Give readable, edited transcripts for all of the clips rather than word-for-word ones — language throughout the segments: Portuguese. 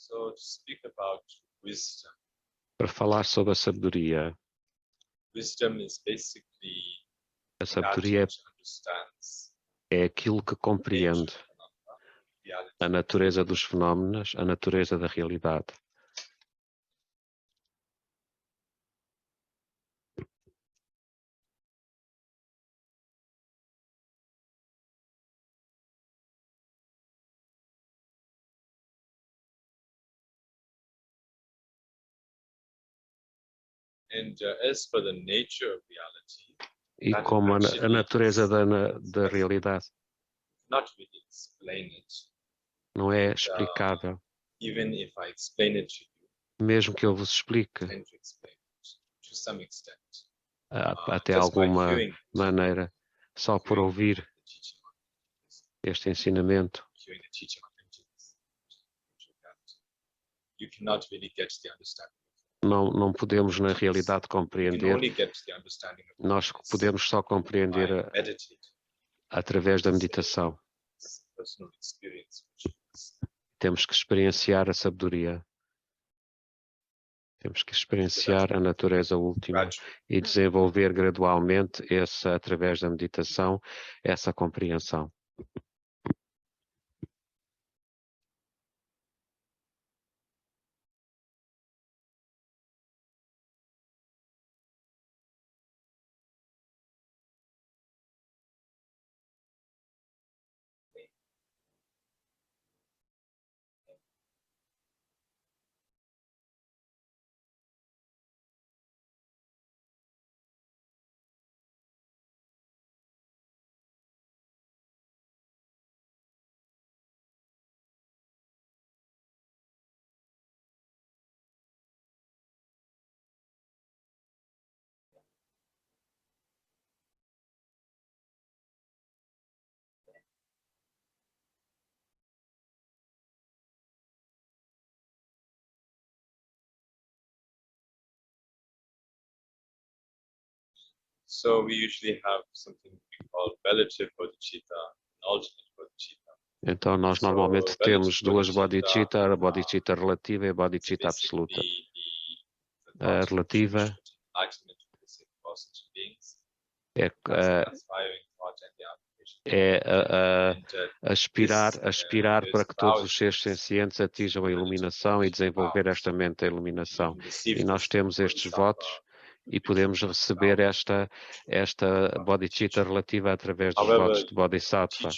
So to speak about wisdom. Para falar sobre a sabedoria, Wisdom is basically a that sabedoria which understands é aquilo que nature compreende of phenomena, reality. a natureza dos fenómenos, a natureza da realidade. And as for the nature of reality, E that como a actually natureza is da realidade not really explain it. não é explicável, Even if I explain it to you, mesmo que eu vos explique tend to explain it to some extent. até Just by alguma hearing maneira, só por ouvir the teaching on este ensinamento, hearing the teaching on emptiness, you cannot really get the understanding. não podemos na realidade You can compreender, only get the understanding of nós emptiness podemos só compreender by meditating, através da meditação. personal experience, which is Temos que experienciar a sabedoria. Temos que experienciar a natureza última gradual. e desenvolver gradualmente através da meditação, essa compreensão. So we usually have something we call relative bodhicitta and alternate bodhicitta. Então nós normalmente temos duas bodhicitta, a bodhicitta relativa e a bodhicitta absoluta. A relativa aspirar para que todos os seres sencientes atinjam a iluminação e desenvolver esta mente da iluminação. E nós temos estes votos e podemos receber esta bodhicitta relativa através dos votos de bodhisattva.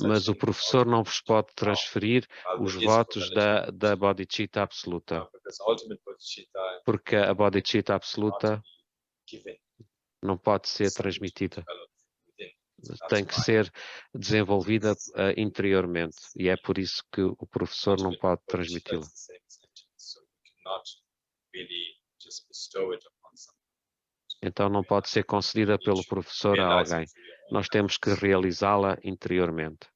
Mas o professor não vos pode transferir os votos da bodhicitta absoluta, porque a bodhicitta absoluta não pode ser transmitida, tem que ser desenvolvida interiormente, e é por isso que o professor não pode transmiti-la. Então não pode ser concedida pelo professor a alguém. Nós temos que realizá-la interiormente.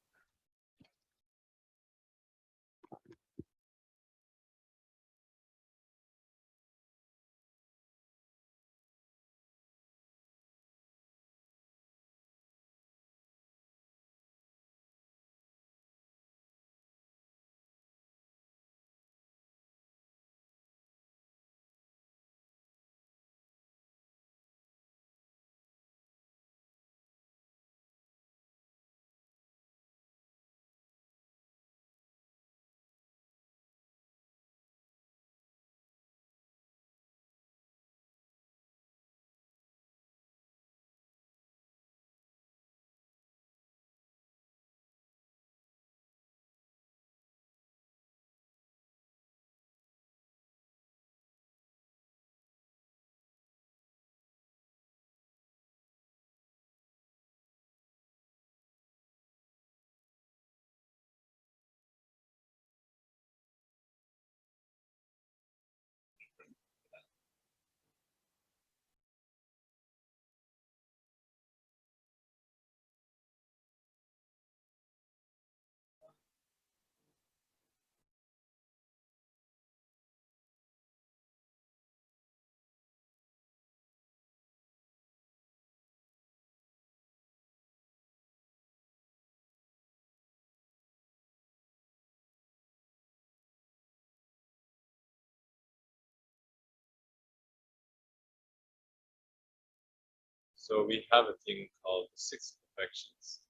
So we have a thing called the six perfections.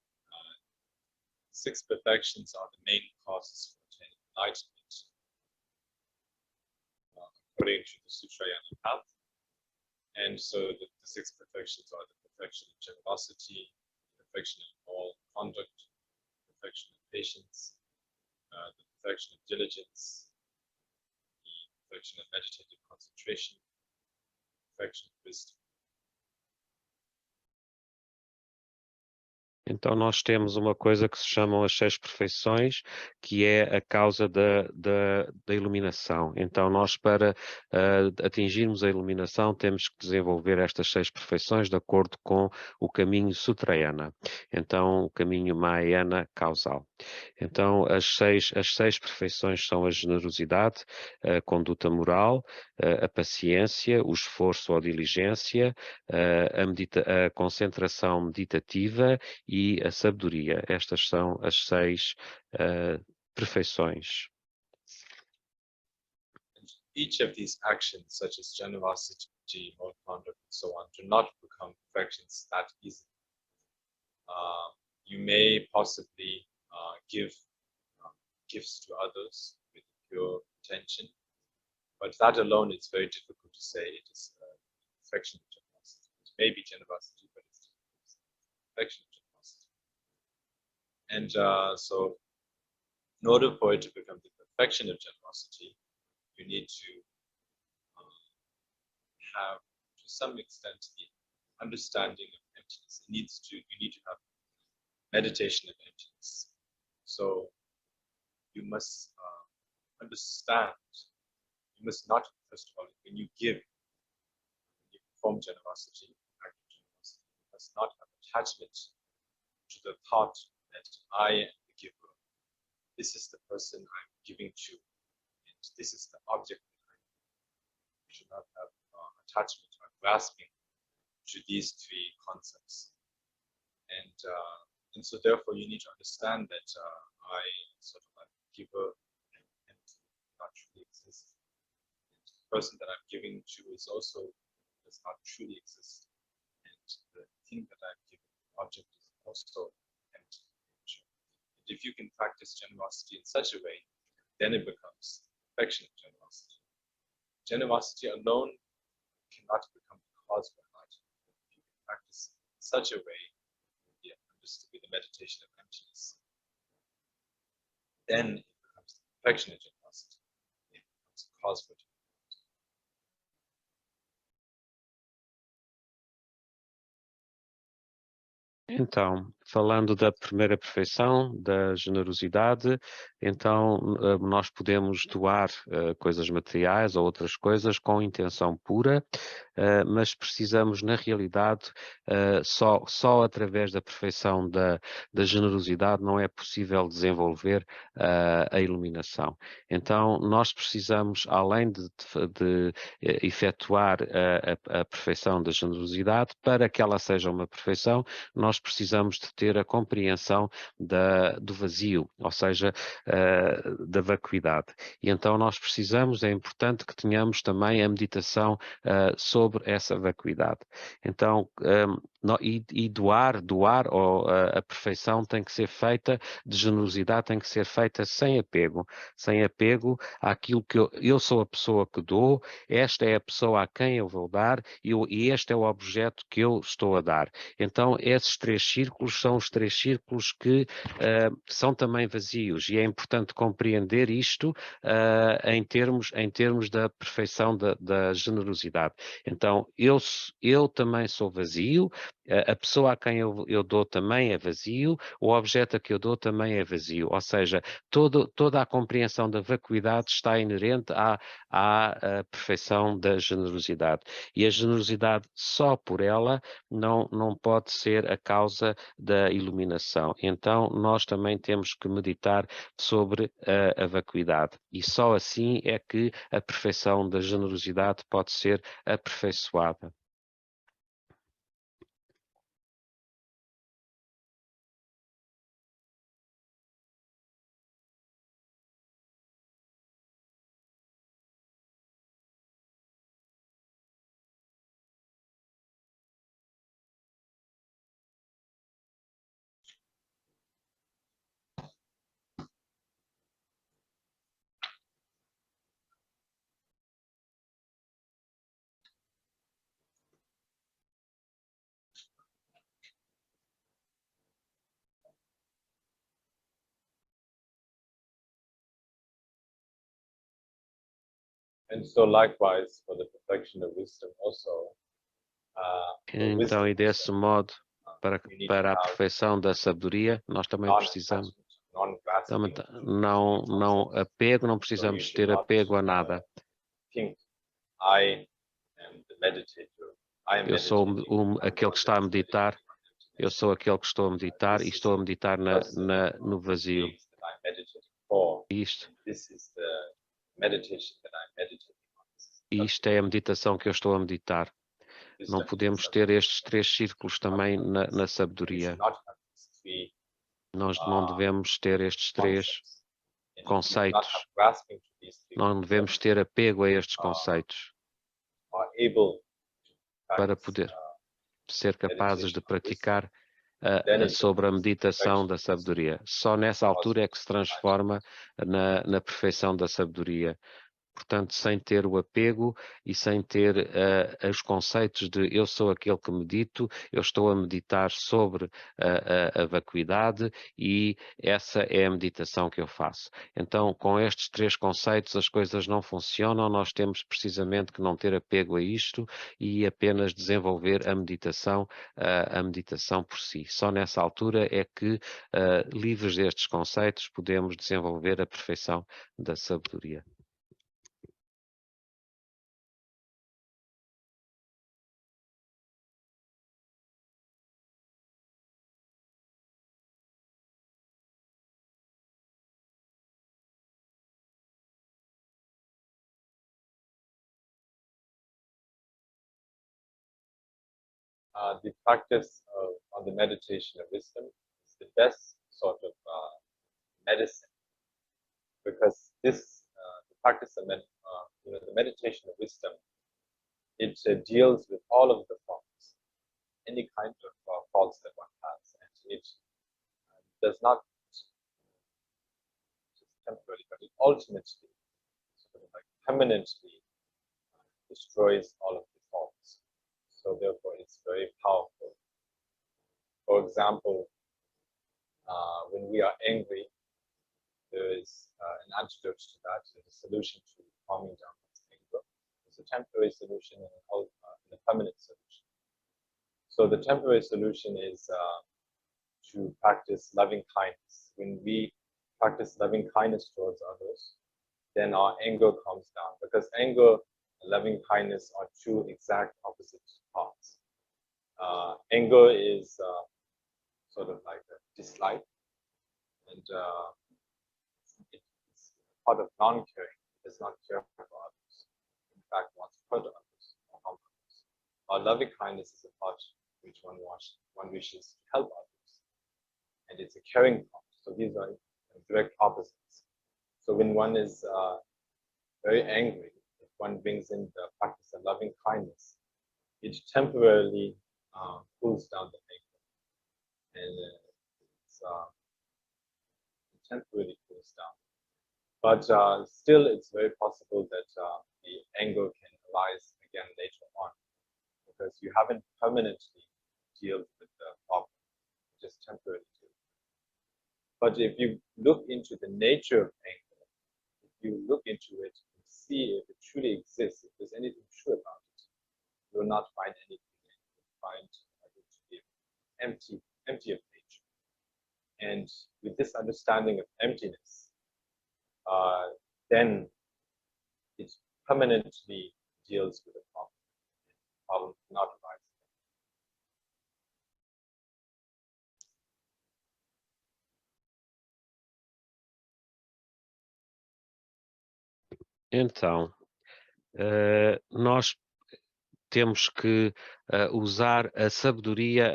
Six perfections are the main causes for attaining enlightenment, according to the Sutrayana path. And so the six perfections are the perfection of generosity, perfection of moral conduct, perfection of patience, the perfection of diligence, the perfection of meditative concentration, perfection of wisdom. Então, nós temos uma coisa que se chamam as seis perfeições, que é a causa da iluminação. Então, nós, para atingirmos a iluminação, temos que desenvolver estas seis perfeições de acordo com o caminho Sutrayana. Então, o caminho Mahayana causal. Então, as seis perfeições são a generosidade, a conduta moral, a paciência, o esforço ou diligência, a concentração meditativa e a sabedoria. Estas são as seis perfeições. Each of these actions, such as generosity, moral conduct, and so on, do not become perfections that easily. You may possibly give gifts to others with pure intention, but that alone is very difficult to say it is perfection of generosity. It may be generosity, but it's perfection of generosity. And so, in order for it to become the perfection of generosity, you need to have, to some extent, the understanding of emptiness. You need to have meditation of emptiness. So you must understand. You must not, first of all, when you give, when you perform generosity, active generosity, you must not have attachment to the thought that I am the giver. This is the person I'm giving to, and this is the object that I'm giving. You should not have attachment or grasping to these three concepts. And so therefore you need to understand that I sort of like giver and not truly exist. And the person that I'm giving to is also does not truly exist. And the thing that I'm giving, the object, is also empty. And if you can practice generosity in such a way, then it becomes perfection of generosity. Generosity alone cannot become the cause of enlightenment. If you can practice in such a way, with the meditation of emptiness, then it becomes the perfection of generosity. It becomes a cause for generosity. Então, falando da primeira perfeição, da generosidade, então nós podemos doar coisas materiais ou outras coisas com intenção pura, mas precisamos, na realidade, só através da perfeição da generosidade não é possível desenvolver a iluminação. Então, nós precisamos, além de efetuar a perfeição da generosidade, para que ela seja uma perfeição, nós precisamos de ter a compreensão do vazio, ou seja, da vacuidade. E então nós precisamos, é importante que tenhamos também a meditação sobre essa vacuidade. Então, doar ou a perfeição tem que ser feita, de generosidade tem que ser feita sem apego àquilo que eu sou a pessoa que dou, esta é a pessoa a quem eu vou dar e este é o objeto que eu estou a dar. Então, esses três círculos são os três círculos que são também vazios e é importante compreender isto em termos da perfeição da generosidade. Então, eu também sou vazio, a pessoa a quem eu dou também é vazio, o objeto a que eu dou também é vazio, ou seja, toda a compreensão da vacuidade está inerente à perfeição da generosidade. E a generosidade só por ela não pode ser a causa da iluminação. Então, nós também temos que meditar sobre a vacuidade. E só assim é que a perfeição da generosidade pode ser aperfeiçoada. And so likewise for the perfection of wisdom also. Então, e desse modo, para a perfeição da sabedoria, nós também precisamos não apego, não precisamos ter apego a nada. Eu sou aquele que está a meditar, eu sou aquele que estou a meditar e estou a meditar no vazio. Isto é a meditação que eu estou a meditar. Não podemos ter estes 3 círculos também na sabedoria. Nós não devemos ter estes 3 conceitos. Não devemos ter apego a estes conceitos para poder ser capazes de praticar sobre a meditação da sabedoria. Só nessa altura é que se transforma na perfeição da sabedoria. Portanto, sem ter o apego e sem ter os conceitos de eu sou aquele que medito, eu estou a meditar sobre a vacuidade e essa é a meditação que eu faço. Então, com estes 3 conceitos, as coisas não funcionam, nós temos precisamente que não ter apego a isto e apenas desenvolver a meditação por si. Só nessa altura é que, livres destes conceitos, podemos desenvolver a perfeição da sabedoria. The practice on the meditation of wisdom is the best sort of medicine, because this the practice of the meditation of wisdom, it deals with all of the faults, any kind of faults that one has, and it does not just temporarily, but it ultimately, sort of like permanently destroys all of the faults. So therefore, it's very powerful. For example, when we are angry, there is an antidote to that, a solution to calming down anger. It's a temporary solution and a permanent solution. So the temporary solution is to practice loving kindness. When we practice loving kindness towards others, then our anger calms down, because anger and loving kindness are 2 exact opposite parts. Anger is sort of like a dislike, and it's part of non-caring. It does not care for others. In fact, wants to hurt others or harm others. Our loving kindness is a part which one wishes to help others, and it's a caring part. So these are direct opposites. So when one is very angry, if one brings in the practice of loving kindness, it temporarily cools down the anger, and it temporarily cools down. But still, it's very possible that the anger can arise again later on, because you haven't permanently dealt with the problem, just temporarily. But if you look into the nature of anger, if you look into it and see if it truly exists, if there's anything true about it, you will not find anything. You will find it to be empty of nature. And with this understanding of emptiness, then it permanently deals with the problem. The problem cannot arise. Então, nós temos que usar a sabedoria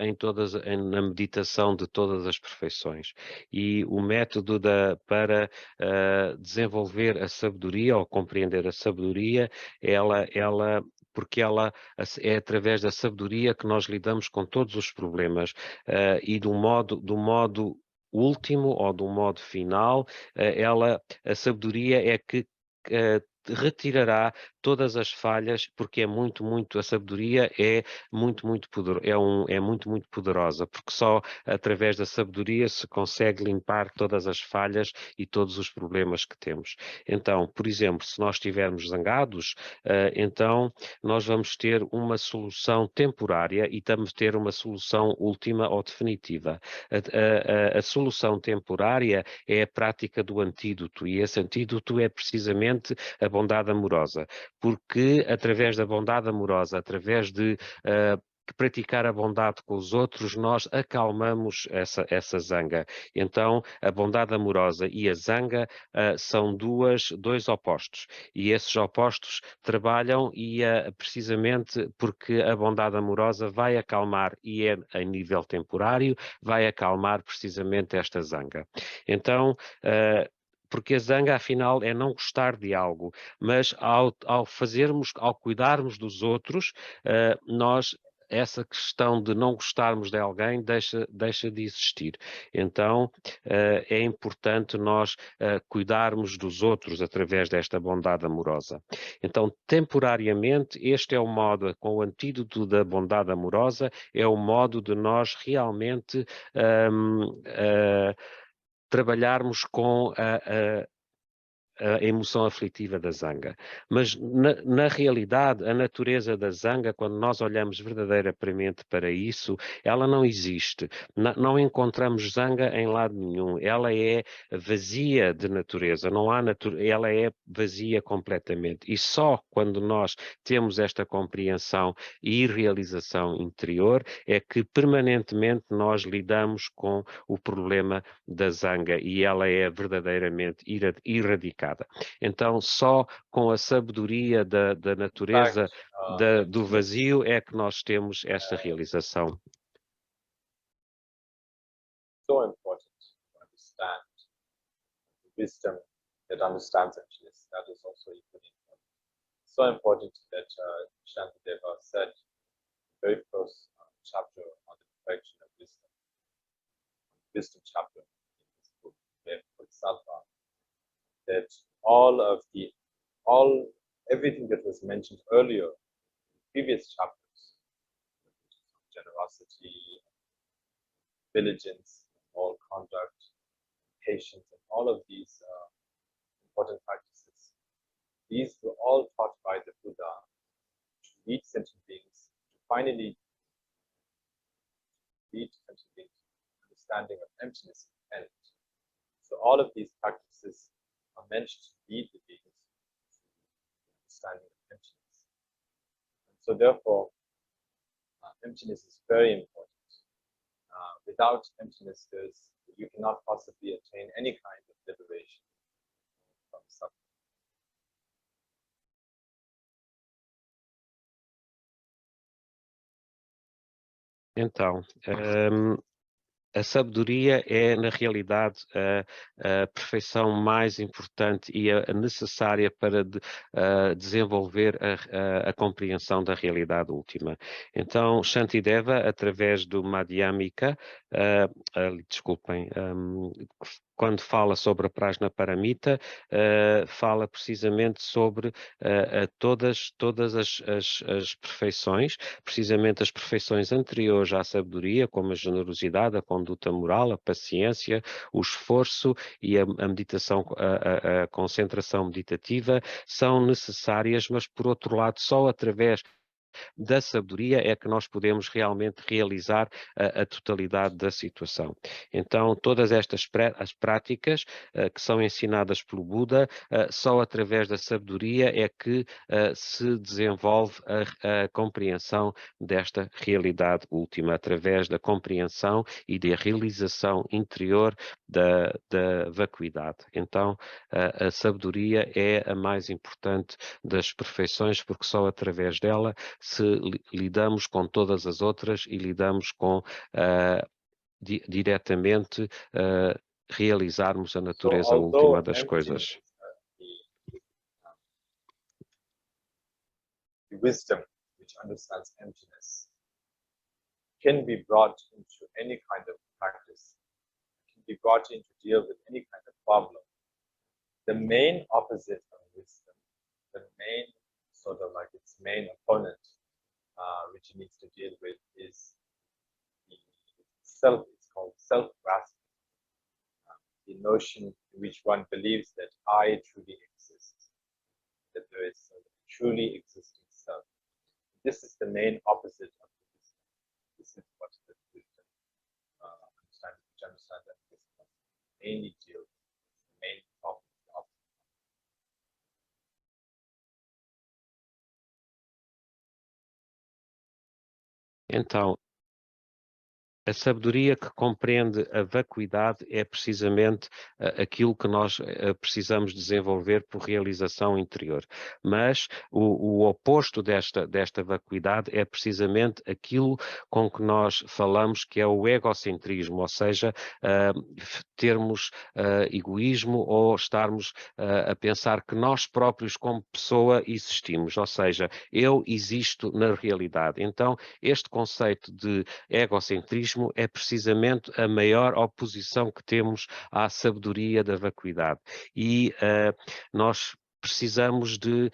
na meditação de todas as perfeições. E o método para desenvolver a sabedoria ou compreender a sabedoria, porque ela é através da sabedoria que nós lidamos com todos os problemas e do modo último ou do modo final, a sabedoria é que retirará todas as falhas, porque é a sabedoria é muito, muito poderosa, porque só através da sabedoria se consegue limpar todas as falhas e todos os problemas que temos. Então, por exemplo, se nós estivermos zangados, então nós vamos ter uma solução temporária e vamos ter uma solução última ou definitiva. A solução temporária é a prática do antídoto, e esse antídoto é precisamente a bondade amorosa, porque através da bondade amorosa, através de praticar a bondade com os outros, nós acalmamos essa zanga. Então, a bondade amorosa e a zanga são dois opostos, e esses opostos trabalham precisamente porque a bondade amorosa vai acalmar, e é a nível temporário, vai acalmar precisamente esta zanga. Então, porque a zanga, afinal, é não gostar de algo, mas ao cuidarmos dos outros, essa questão de não gostarmos de alguém deixa de existir. Então, é importante nós cuidarmos dos outros através desta bondade amorosa. Então, temporariamente, este é o modo, com o antídoto da bondade amorosa, é o modo de nós realmente trabalharmos com a emoção aflitiva da zanga. Mas, na realidade, a natureza da zanga, quando nós olhamos verdadeiramente para isso, ela não existe. Não encontramos zanga em lado nenhum. Ela é vazia de natureza. Não há ela é vazia completamente. E só quando nós temos esta compreensão e realização interior é que permanentemente nós lidamos com o problema da zanga e ela é verdadeiramente erradicada. Então, só com a sabedoria da natureza do vazio é que nós temos esta realização. So important to understand wisdom that understands emptiness. That is also equally important. So important that Shantideva said very first chapter on the perfection of wisdom chapter in this book, Bodhisattva, that everything that was mentioned earlier in previous chapters, generosity, diligence, moral conduct, patience, and all of these important practices, these were all taught by the Buddha to lead sentient beings to finally lead sentient beings to understanding of emptiness and end. So all of these practices are meant to lead the beings to understanding of emptiness. And so therefore, emptiness is very important. Without emptiness, you cannot possibly attain any kind of liberation from suffering. Então, a sabedoria é, na realidade, a perfeição mais importante e a necessária para desenvolver a compreensão da realidade última. Então, Shantideva, através do Madhyamika, quando fala sobre a Prajna Paramita, fala precisamente sobre todas as perfeições, precisamente as perfeições anteriores à sabedoria, como a generosidade, a conduta moral, a paciência, o esforço e a meditação, a concentração meditativa são necessárias, mas por outro lado, só através da sabedoria é que nós podemos realmente realizar a totalidade da situação. Então, todas estas as práticas que são ensinadas pelo Buda, só através da sabedoria é que se desenvolve a compreensão desta realidade última, através da compreensão e da realização interior da vacuidade. Então, a sabedoria é a mais importante das perfeições, porque só através dela se lidamos com todas as outras e lidamos com diretamente realizarmos a natureza última das coisas. The wisdom which understands emptiness can be brought into any kind of practice, can be brought in to deal with any kind of problem. The main opposite of wisdom main opponent which it needs to deal with is the self. It's called self-grasping. The notion in which one believes that I truly exist, that there is a truly existing self. This is the main opposite of the wisdom. This is what the wisdom understanding, which understand that wisdom mainly deals with the main problem of. Então, a sabedoria que compreende a vacuidade é precisamente aquilo que nós precisamos desenvolver por realização interior. Mas o oposto desta vacuidade é precisamente aquilo com que nós falamos que é o egocentrismo, ou seja, termos egoísmo ou estarmos a pensar que nós próprios como pessoa existimos, ou seja, eu existo na realidade. Então, este conceito de egocentrismo é precisamente a maior oposição que temos à sabedoria da vacuidade. E nós precisamos de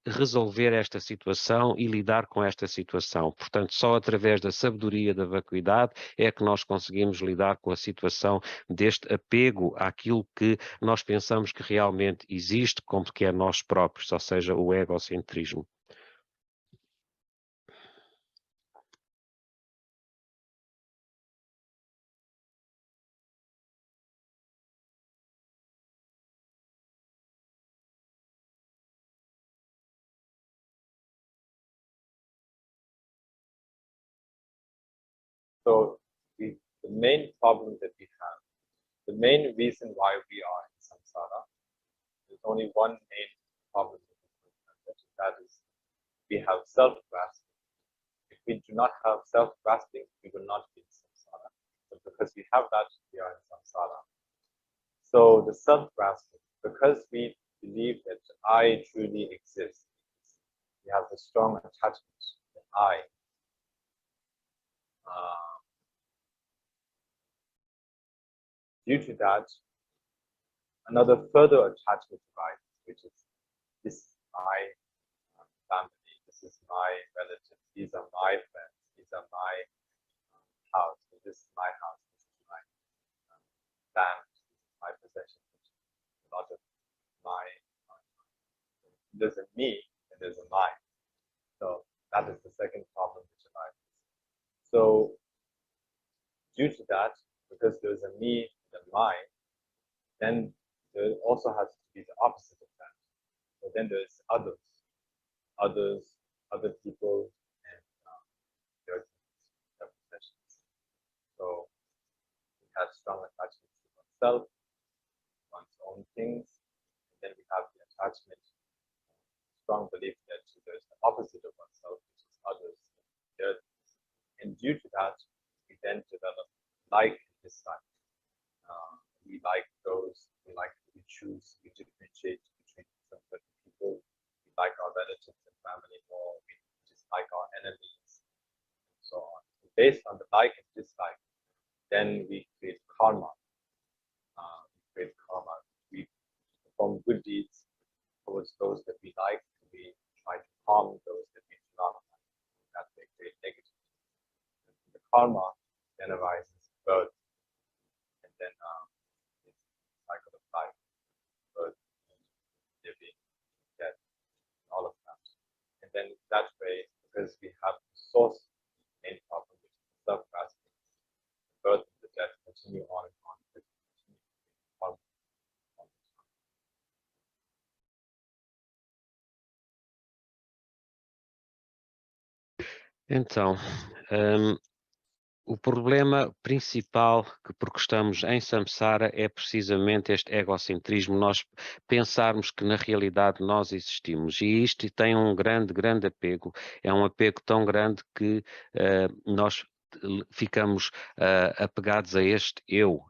resolver esta situação e lidar com esta situação. Portanto, só através da sabedoria da vacuidade é que nós conseguimos lidar com a situação deste apego àquilo que nós pensamos que realmente existe, como que é nós próprios, ou seja, o egocentrismo. So the main problem that we have, the main reason why we are in samsara, there's only one main problem that is we have self-grasping. If we do not have self-grasping, we will not be in samsara. But because we have that, we are in samsara. So the self-grasping, because we believe that I truly exist, we have a strong attachment that I. Due to that, another further attachment arises, which is this is my family, this is my relatives, these are my friends, these are my house, this is my house, this is my land, this is my possession, a lot of my. There's a me and there's a mine. So that is the second problem which arises. So due to that, because there's a me and a mine, then there also has to be the opposite of that. So then there's other people, and their possessions. So we have strong attachments to oneself, one's own things, and then we have the attachment, strong belief that there's the opposite of oneself, which is others, their things. And due to that, we then develop like and dislike. We like those, we choose, we differentiate between some certain people. We like our relatives and family more, we dislike our enemies, and so on. So based on the like and dislike, then we create karma. We perform good deeds towards those that we like, and we try to harm those that we do not like. That may create negative. The karma then arises birth, and then cycle of life, birth, living, death, all of that. And then that way, because we have the source main problem, which is self-grasping, birth and the death continue on and on. Então, o problema principal porque estamos em samsara é precisamente este egocentrismo, nós pensarmos que na realidade nós existimos, e isto tem um grande apego, é um apego tão grande que nós ficamos apegados a este eu.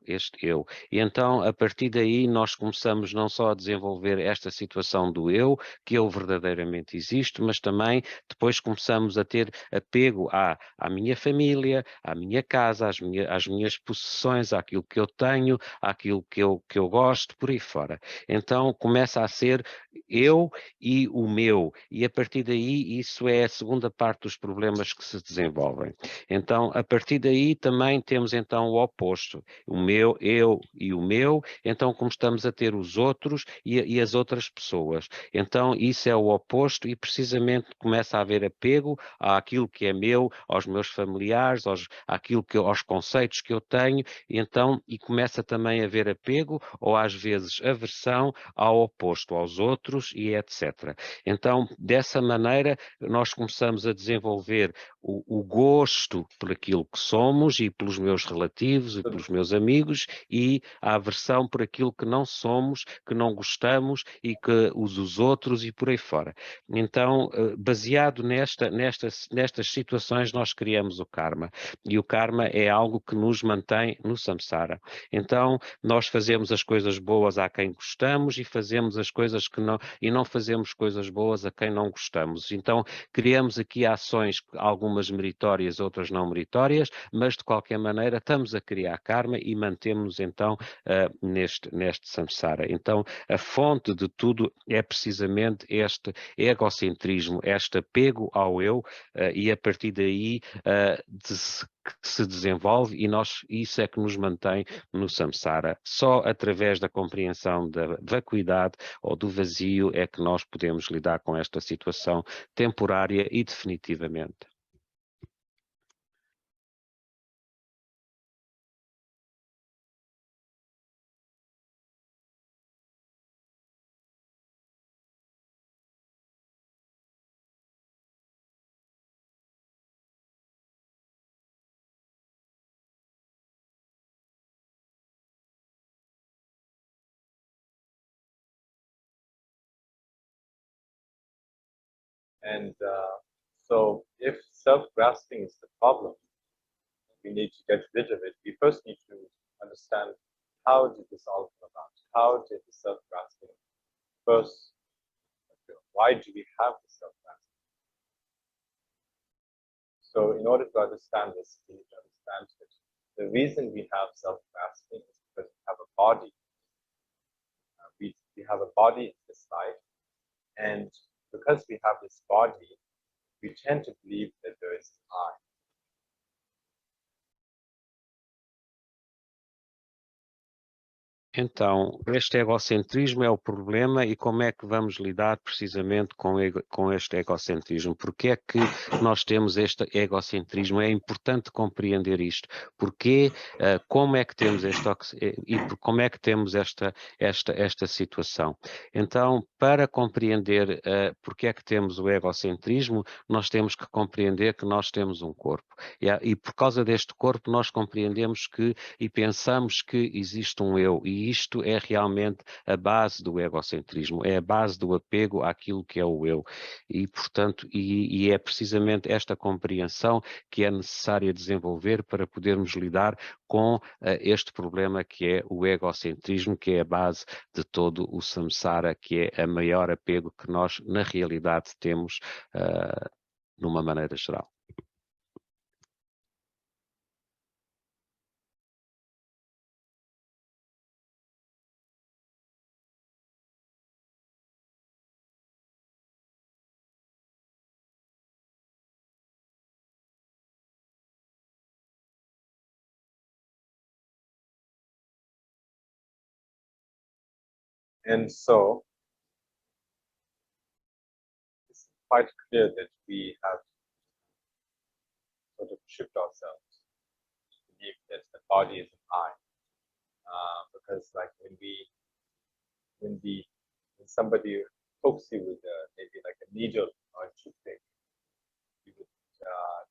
E então, a partir daí, nós começamos não só a desenvolver esta situação do eu, que eu verdadeiramente existo, mas também depois começamos a ter apego à minha família, à minha casa, às minhas possessões, àquilo que eu tenho, àquilo que eu gosto, por aí fora. Então, começa a ser eu e o meu, e a partir daí isso é a segunda parte dos problemas que se desenvolvem. Então, a partir daí também temos então o oposto, o meu, eu e o meu, então começamos a ter os outros e as outras pessoas. Então, isso é o oposto e precisamente começa a haver apego àquilo que é meu, aos meus familiares, aos conceitos que eu tenho, e começa também a haver apego ou às vezes aversão ao oposto, aos outros e etc. Então, dessa maneira, nós começamos a desenvolver o gosto por aquilo que somos e pelos meus relativos e pelos meus amigos e a aversão por aquilo que não somos, que não gostamos e que os outros e por aí fora. Então, baseado nestas situações, nós criamos o karma. E o karma é algo que nos mantém no samsara. Então, nós fazemos as coisas boas a quem gostamos e fazemos as coisas que não, e não fazemos coisas boas a quem não gostamos. Então, criamos aqui ações, algumas meritórias, outras não meritórias, mas de qualquer maneira estamos a criar karma e mantemos-nos então neste samsara. Então, a fonte de tudo é precisamente este egocentrismo, este apego ao eu, e a partir daí que se desenvolve e isso é que nos mantém no samsara. Só através da compreensão da vacuidade ou do vazio é que nós podemos lidar com esta situação temporária e definitivamente. And so if self-grasping is the problem, we need to get rid of it. We first need to understand how did this all come about? How did the self-grasping first occur? Why do we have the self-grasping? So in order to understand this, we need to understand that the reason we have self-grasping is because we have a body. We have a body in this life, and because we have this body, we tend to believe that there is an I. Então, este egocentrismo é o problema e como é que vamos lidar precisamente com este egocentrismo? Porque é que nós temos este egocentrismo? É importante compreender isto. Porque, como é que temos como é que temos esta situação? Então, para compreender porque é que temos o egocentrismo, nós temos que compreender que nós temos um corpo. E por causa deste corpo, nós compreendemos e pensamos que existe um eu, e isto é realmente a base do egocentrismo, é a base do apego àquilo que é o eu. E, portanto, e é precisamente esta compreensão que é necessária desenvolver para podermos lidar com este problema que é o egocentrismo, que é a base de todo o samsara, que é a maior apego que nós, na realidade, temos numa maneira geral. And so it's quite clear that we have sort of tricked ourselves to believe that the body is an I. Because like when somebody pokes you with maybe like a needle or a toothpick, you would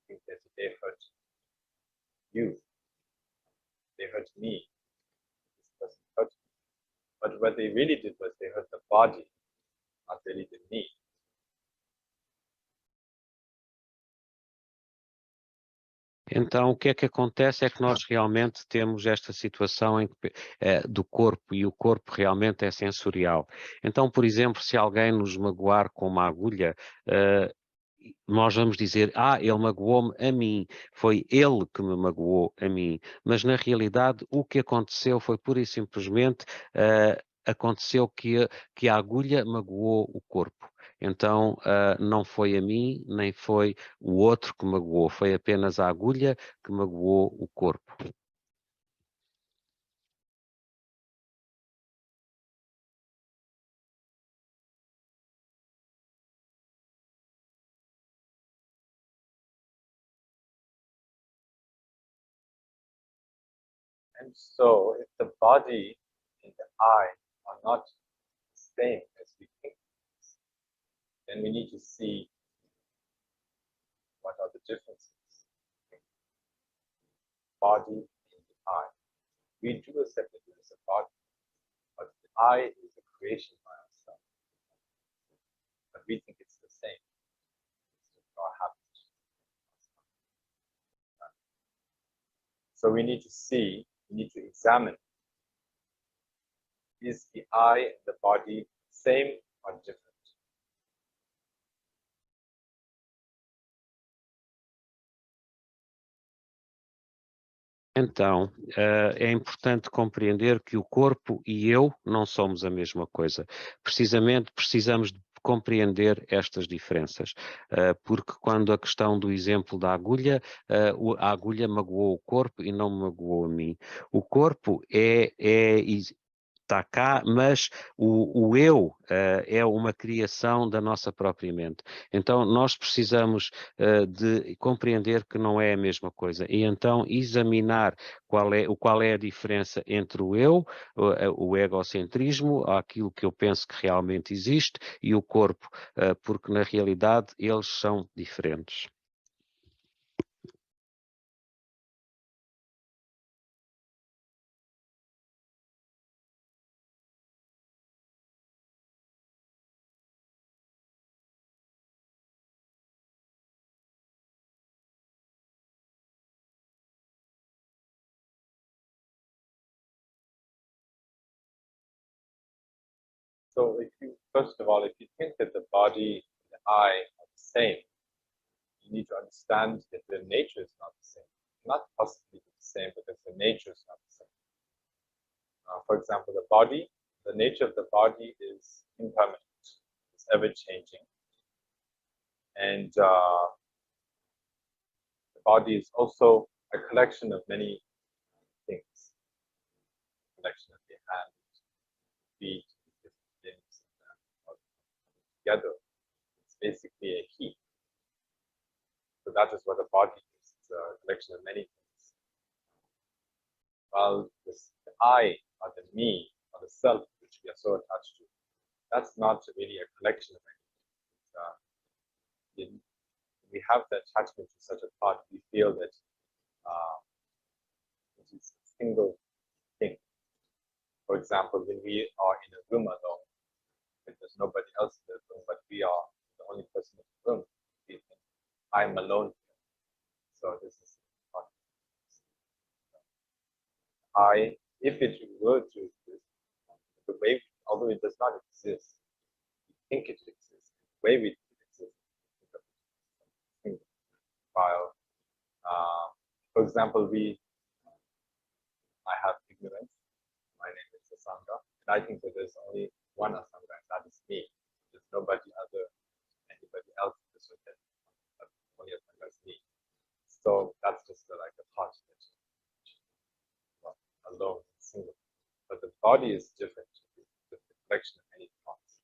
think that they hurt you, they hurt me, this person hurt me. But what they really did was they hurt the body, not really the knee. Então, o que é que acontece é que nós realmente temos esta situação do corpo, e o corpo realmente é sensorial. Então, por exemplo, se alguém nos magoar com uma agulha, nós vamos dizer, ele magoou-me a mim, foi ele que me magoou a mim. Mas, na realidade, o que aconteceu foi pura e simplesmente aconteceu que a agulha magoou o corpo. Então, não foi a mim, nem foi o outro que magoou, foi apenas a agulha que magoou o corpo. And so, if the body and the eye are not the same as we think, then we need to see what are the differences between body and the eye. We do accept it as a body, but the eye is a creation by ourselves. But we think it's the same. It's our habit. So we need to see, we need to examine, is the eye and the body same or different? Então, é importante compreender que o corpo e eu não somos a mesma coisa. Precisamente precisamos de compreender estas diferenças, porque quando a questão do exemplo da agulha, a agulha magoou o corpo e não magoou a mim. O corpo está cá, mas o eu é uma criação da nossa própria mente. Então, nós precisamos de compreender que não é a mesma coisa e então examinar qual é a diferença entre o eu, o egocentrismo, aquilo que eu penso que realmente existe, e o corpo, porque na realidade eles são diferentes. So first of all, if you think that the body and the eye are the same, you need to understand that their nature is not the same. Not possibly the same, because the nature is not the same. For example, the nature of the body is impermanent, it's ever-changing. And the body is also a collection of many things. A collection of the hand, feet, different limbs, together. It's basically a heap. So that is what a body is. It's a collection of many things. While the I, or the me, or the self, which we are so attached to, that's not really a collection of anything. We have the attachment to such a part, we feel that it is a single thing. For example, when we are in a room alone, if there's nobody else in the room, but we are the only person in the room, we think, I'm alone here. So this is if it were to exist, the way, although it does not exist, we think it exists, the way we think it exists. While, for example, I have ignorance. My name is Asanga, and I think that there's only one Asanga, and that is me. There's anybody else in this world, but only Asanga is me. So that's just like a thought that alone, single. But the body is different. It's a reflection of many thoughts.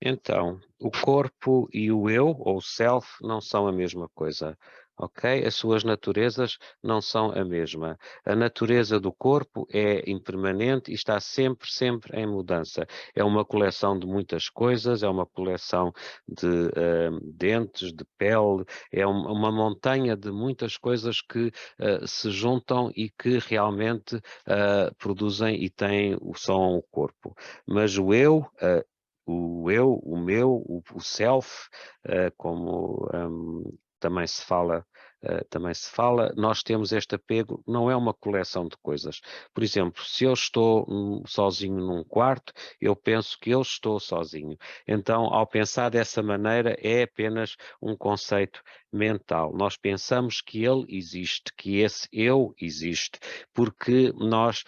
Então, o corpo e o eu, ou o self, não são a mesma coisa, ok? As suas naturezas não são a mesma. A natureza do corpo é impermanente e está sempre, sempre em mudança. É uma coleção de muitas coisas, é uma coleção de dentes, de pele, é uma montanha de muitas coisas que se juntam e que realmente produzem e têm o som, o corpo. Mas o eu, o meu, o self, como também se fala, nós temos este apego, não é uma coleção de coisas. Por exemplo, se eu estou sozinho num quarto, eu penso que eu estou sozinho. Então, ao pensar dessa maneira, é apenas um conceito mental. Nós pensamos que ele existe, que esse eu existe, porque nós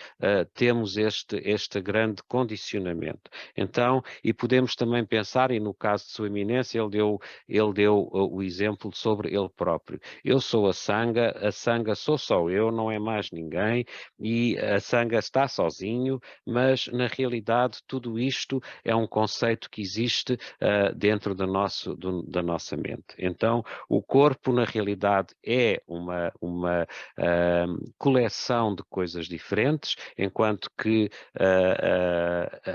temos este grande condicionamento. Então, e podemos também pensar, e no caso de Sua Eminência, ele deu o exemplo sobre ele próprio. Eu sou a Sangha sou só eu, não é mais ninguém, e a Sangha está sozinho, mas na realidade tudo isto é um conceito que existe dentro da nossa mente. Então, o corpo na realidade é uma coleção de coisas diferentes, enquanto que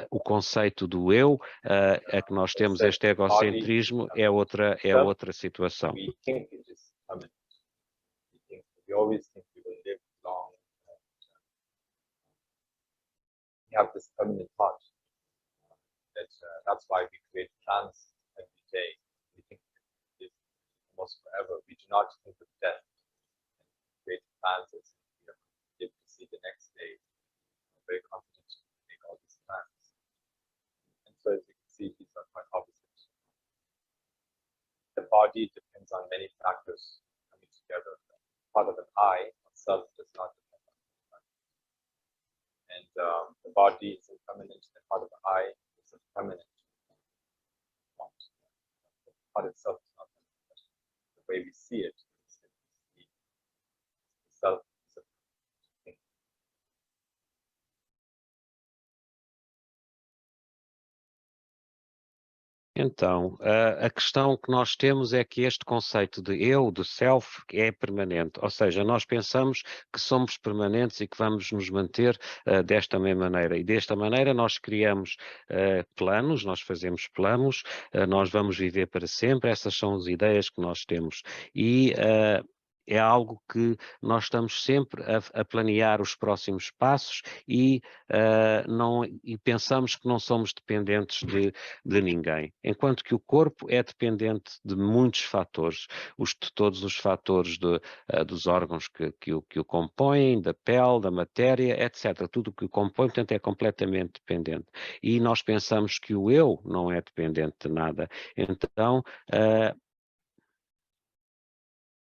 o conceito do eu, a que nós temos este egocentrismo, é outra situação. We think it is permanent. We always think we will live long. We have this permanent thought. That's why we create plans every day. We think it is almost forever. We do not think of death. Create plans as we are going to see the next day. We're very confident to make all these plans. And so as you can see, these are quite opposite. The body depends on many factors coming together. Part of an I, self, does not depend on the and the body is impermanent, and part of the I is a permanent. The part itself is not permanent. The way we see it is the self is a thing. Então, a questão que nós temos é que este conceito de eu, de self, é permanente. Ou seja, nós pensamos que somos permanentes e que vamos nos manter desta mesma maneira. E desta maneira nós criamos planos, nós fazemos planos, nós vamos viver para sempre. Essas são as ideias que nós temos. E é algo que nós estamos sempre a planear os próximos passos e pensamos que não somos dependentes de ninguém. Enquanto que o corpo é dependente de muitos fatores, de todos os fatores dos órgãos que o compõem, da pele, da matéria, etc. Tudo o que o compõe, portanto, é completamente dependente. E nós pensamos que o eu não é dependente de nada. Então,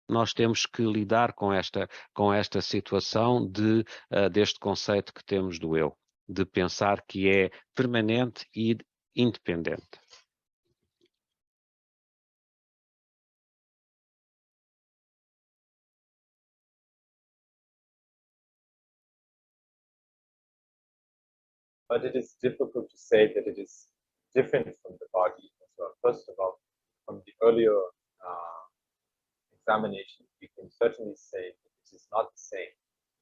nós temos que lidar com esta situação deste conceito que temos do eu, de pensar que é permanente e independente. But it is difficult to say that it is different from the body as well. First of all, from the earlier examination, we can certainly say that it is not the same.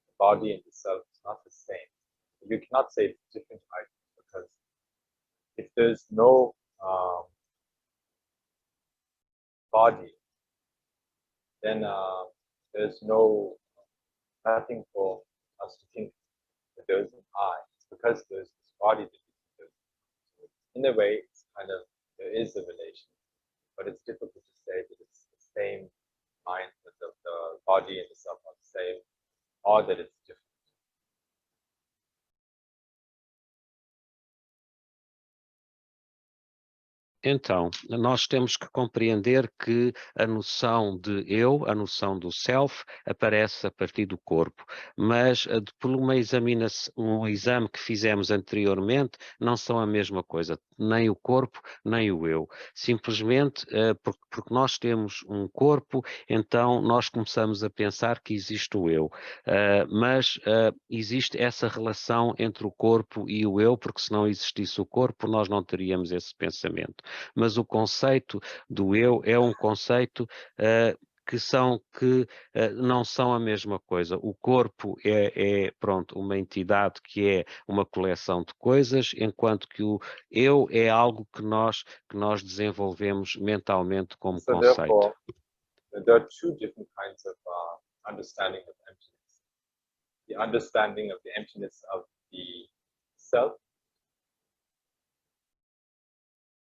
The body and the self is not the same. You cannot say it's different items because if there's no body, then there's nothing for us to think that there is an I. It's because there's this body that in a way, it's kind of, there is a relation, but it's difficult to say that it's the same mind, that the body and the self are the same, or that it's different. Então, nós temos que compreender que a noção de eu, a noção do self, aparece a partir do corpo, mas por um exame que fizemos anteriormente, não são a mesma coisa, nem o corpo, nem o eu. Simplesmente porque nós temos um corpo, então nós começamos a pensar que existe o eu, mas existe essa relação entre o corpo e o eu, porque se não existisse o corpo, nós não teríamos esse pensamento. Mas o conceito do eu é um conceito que não são a mesma coisa. O corpo pronto, uma entidade que é uma coleção de coisas, enquanto que o eu é algo que nós desenvolvemos mentalmente como conceito. Therefore, there are two different kinds of understanding of emptiness. The understanding of the emptiness of the self,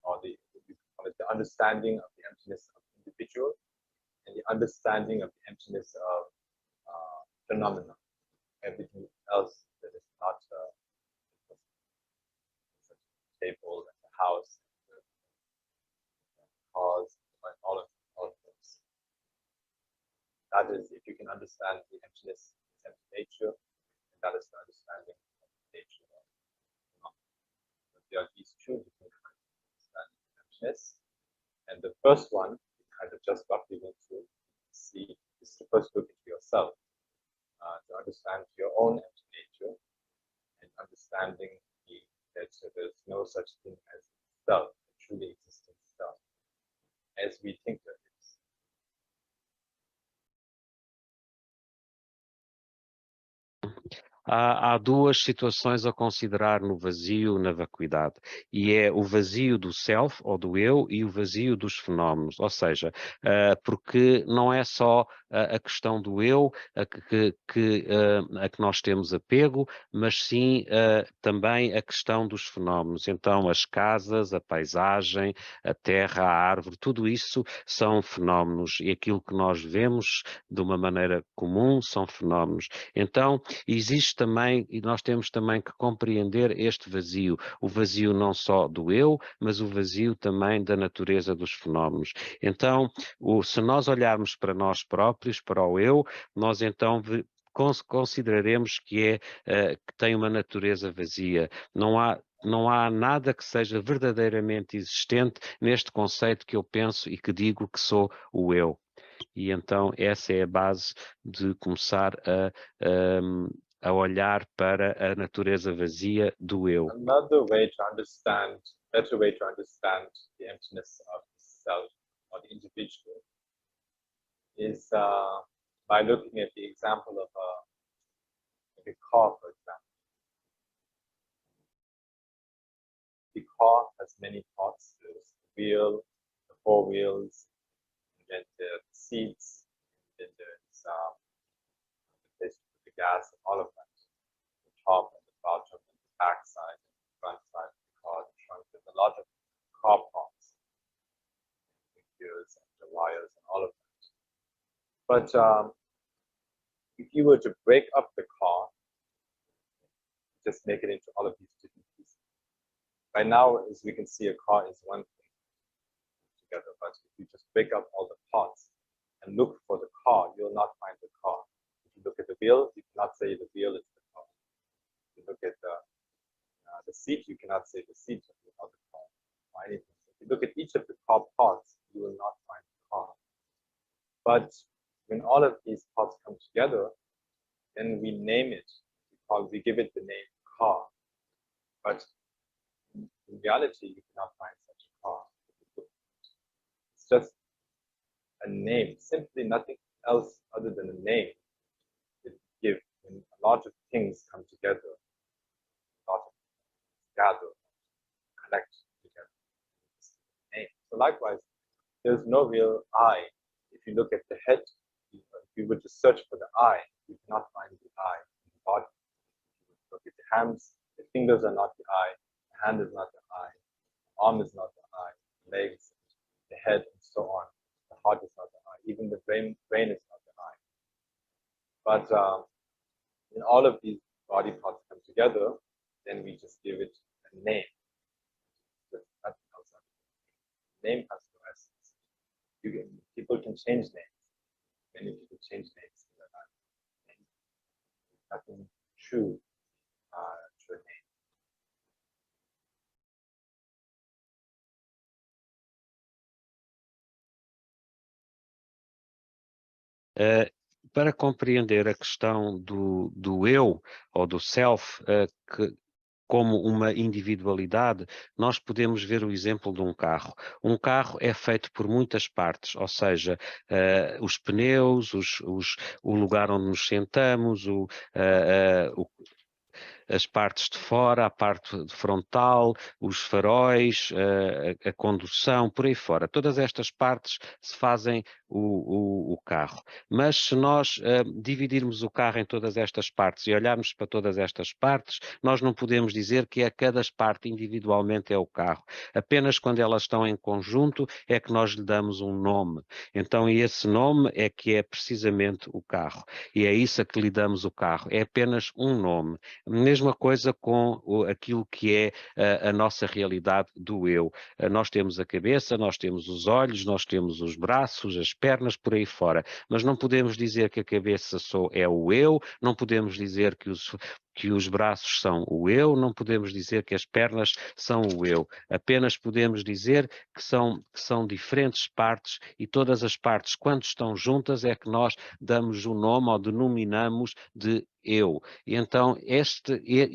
or the understanding of the emptiness of the individual, and the understanding of the emptiness of phenomena. Everything else that is not a table, and the house, and the cars, all of those. emptiness is empty nature, and that is the understanding of nature. There are these two different kinds of understanding of emptiness, and the first one, we kind of just roughly went through, see, is to first look into yourself, to understand your own empty nature, and understanding that there's no such thing as self, a truly existing self, as we think that it is. Há duas situações a considerar no vazio, na vacuidade, e é o vazio do self, ou do eu, e o vazio dos fenómenos, ou seja, porque não é só a questão do eu a que nós temos apego, mas sim também a questão dos fenómenos. Então, as casas, a paisagem, a terra, a árvore, tudo isso são fenómenos, e aquilo que nós vemos de uma maneira comum são fenómenos. Então, existe também, e nós temos também que compreender este vazio, o vazio não só do eu, mas o vazio também da natureza dos fenómenos. Então, se nós olharmos para nós próprios, para o eu, nós então consideraremos que tem uma natureza vazia. Não há nada que seja verdadeiramente existente neste conceito que eu penso e que digo que sou o eu. E então essa é a base de começar a olhar para a natureza vazia do eu. Another way to understand, better way to understand the emptiness of the self or the individual is by looking at the example of a car, for example. The car has many parts. There's the wheel, the four wheels, and then the seats, and then there's the gas, and all of that. The top and the bottom and the back side and the front side of the car, the trunk. There's a lot of car parts, the gears and the wires and all of that. But if you were to break up the car, just make it into all of these different pieces. By now, as we can see, a car is one thing together, but if you just break up all the parts and look for the car, you'll not find the car. If you look at the wheel, you cannot say the wheel is the car. If you look at the seat, you cannot say the seat of the other car or anything. If you look at each of the car parts, you will not find the car. But when all of these parts come together, then we name it. We give it the name car. But in reality, you cannot find such a car. It's just a name, simply nothing else other than a name that you give when a lot of things come together, a lot of things gather, connect together. Name. So likewise, there's no real I. If you look at the head, if you were to search for the eye, you cannot find the eye in the body. If you look at the hands, the fingers are not the eye, the hand is not the eye, the arm is not the eye, the legs, the head, and so on. The heart is not the eye, even the brain is not the eye. But when all of these body parts come together, then we just give it a name. There's nothing else. Name has no essence. People can change names. Many people change names in their life. There's nothing true to a name. Para compreender a questão do eu ou do self como uma individualidade, nós podemos ver o exemplo de um carro. Um carro é feito por muitas partes, ou seja, os pneus, o lugar onde nos sentamos, as partes de fora, a parte frontal, os faróis, a condução, por aí fora. Todas estas partes se fazem o carro. Mas se nós dividirmos o carro em todas estas partes e olharmos para todas estas partes, nós não podemos dizer que cada parte individualmente é o carro. Apenas quando elas estão em conjunto é que nós lhe damos um nome. Então esse nome é que é precisamente o carro. E é isso a que lhe damos o carro. É apenas um nome. mesma coisa com aquilo que é a nossa realidade do eu. Nós temos a cabeça, nós temos os olhos, nós temos os braços, as pernas, por aí fora. Mas não podemos dizer que a cabeça é o eu, não podemos dizer que os braços são o eu, não podemos dizer que as pernas são o eu. Apenas podemos dizer que são diferentes partes e todas as partes, quando estão juntas, é que nós damos o nome ou denominamos de eu. E então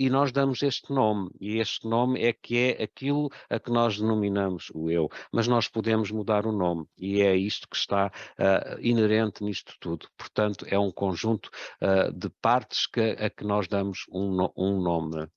nós damos este nome, e este nome é que é aquilo a que nós denominamos o eu. Mas nós podemos mudar o nome, e é isto que está inerente nisto tudo. Portanto, é um conjunto de partes a que nós damos um nome.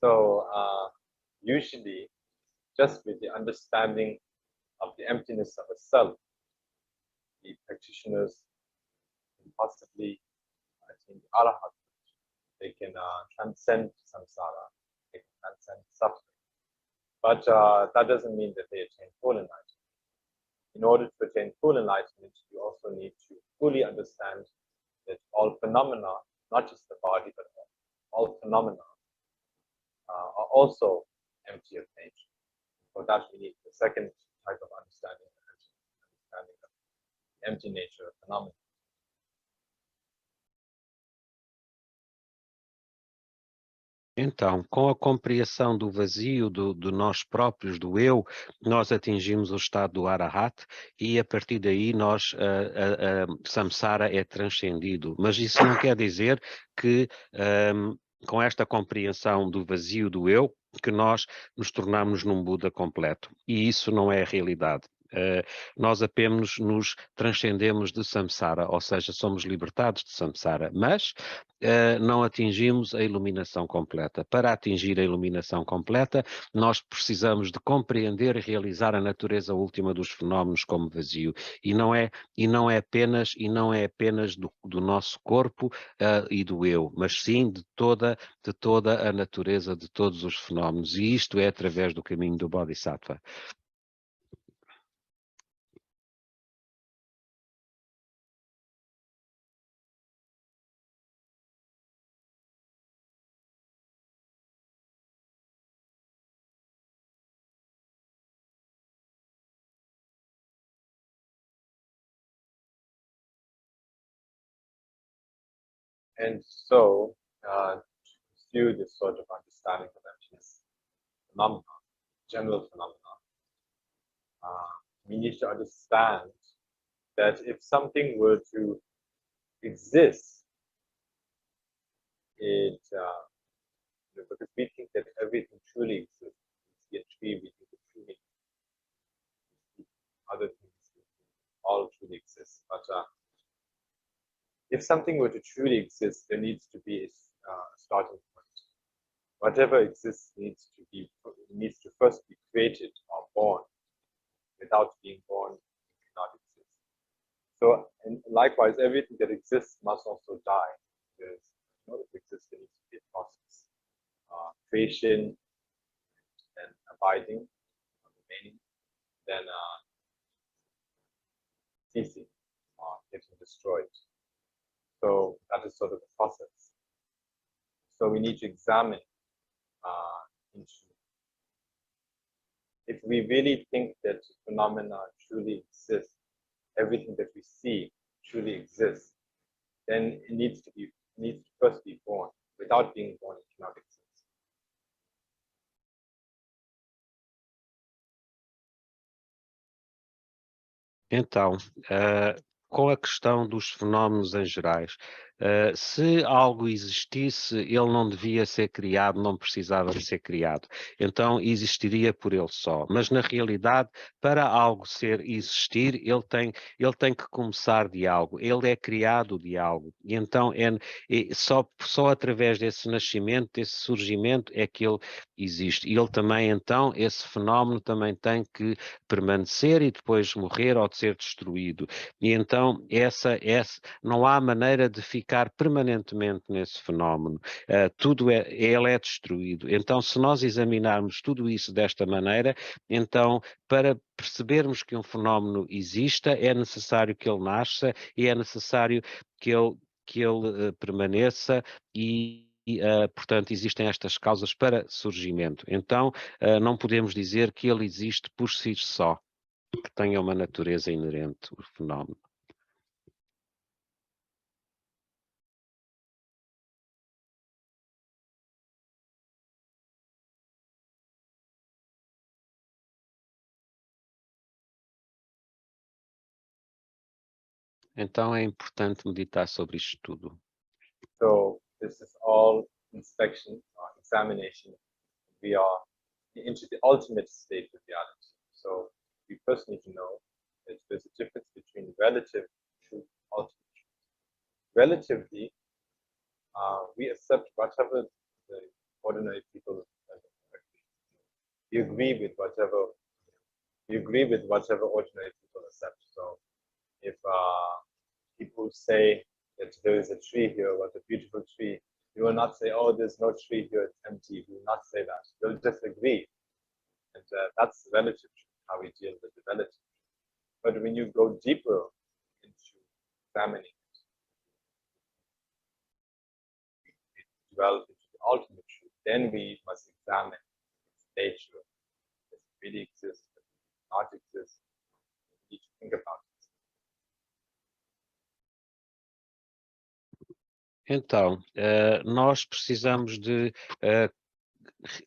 So usually, just with the understanding of the emptiness of a self, the practitioners can possibly, I think, arahat, they can transcend samsara, they can transcend suffering. But that doesn't mean that they attain full enlightenment. In order to attain full enlightenment, you also need to fully understand that all phenomena, not just the body, but all phenomena are also empty of nature. For that, we need the second type of understanding of the empty nature of phenomena. Então, com a compreensão do vazio do nós próprios, do eu, nós atingimos o estado do arahat e a partir daí samsara é transcendido. Mas isso não quer dizer que com esta compreensão do vazio do eu, que nós nos tornamos num Buda completo. E isso não é a realidade. Nós apenas nos transcendemos de samsara, ou seja, somos libertados de samsara, mas não atingimos a iluminação completa. Para atingir a iluminação completa, nós precisamos de compreender e realizar a natureza última dos fenómenos como vazio. E não é apenas do nosso corpo e do eu, mas sim de toda a natureza de todos os fenómenos. E isto é através do caminho do Bodhisattva. And so, to pursue this sort of understanding of emptiness phenomena, general phenomena, we need to understand that if something were to exist, because we think that everything truly exists. We see a tree, we think it truly exists. Other things all truly exist. But if something were to truly exist, there needs to be a starting point. Whatever exists needs to first be created or born. Without being born, it cannot exist. So, and likewise, everything that exists must also die. Because in order to exist, there needs to be a process. Creation and abiding, remaining, then ceasing, getting destroyed. So that is sort of the process. So we need to examine if we really think that phenomena truly exist, everything that we see truly exists, then it needs to first be born. Without being born, it cannot exist. Então, com a questão dos fenómenos em gerais, se algo existisse, ele não devia ser criado, não precisava de ser criado. Então, existiria por ele só. Mas, na realidade, para algo existir, ele tem que começar de algo. Ele é criado de algo. E então, só através desse nascimento, desse surgimento, é que ele existe. E ele também, então, esse fenómeno também tem que permanecer e depois morrer ou de ser destruído. E então, não há maneira de ficar permanentemente nesse fenómeno. Ele é destruído. Então, se nós examinarmos tudo isso desta maneira, então, para percebermos que um fenómeno exista, é necessário que ele nasça e é necessário que ele permaneça portanto, existem estas causas para surgimento. Então, não podemos dizer que ele existe por si só, que tenha uma natureza inerente, o fenómeno. Então é importante meditar sobre isto tudo. So this is all inspection or examination. We are into the ultimate state of reality. So we first need to know that there's a difference between relative truth and ultimate truth. Relatively, we accept whatever the ordinary people you agree with whatever ordinary people accept. So if people say that there is a tree here, what a beautiful tree, you will not say, oh, there's no tree here, it's empty. You will not say that. You'll just agree. And that's relative, how we deal with the relative. But when you go deeper into examining it, we dwell into the ultimate truth, then we must examine its nature. Does it really exist? Does it not exist? We need to think about it. Então, nós precisamos de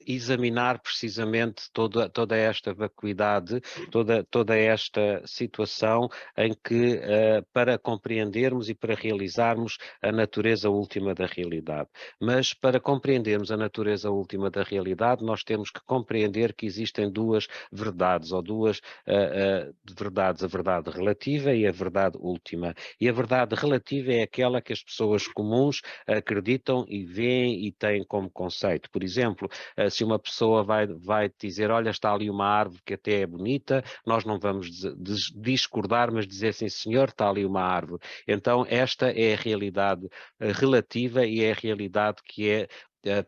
examinar precisamente toda esta vacuidade, toda esta situação em que, para compreendermos e para realizarmos a natureza última da realidade. Mas para compreendermos a natureza última da realidade, nós temos que compreender que existem duas verdades, ou duas verdades, a verdade relativa e a verdade última. E a verdade relativa é aquela que as pessoas comuns acreditam e veem e têm como conceito. Por exemplo, se uma pessoa vai dizer, olha, está ali uma árvore que até é bonita, nós não vamos discordar, mas dizer sim, senhor, está ali uma árvore. Então, esta é a realidade relativa e é a realidade que é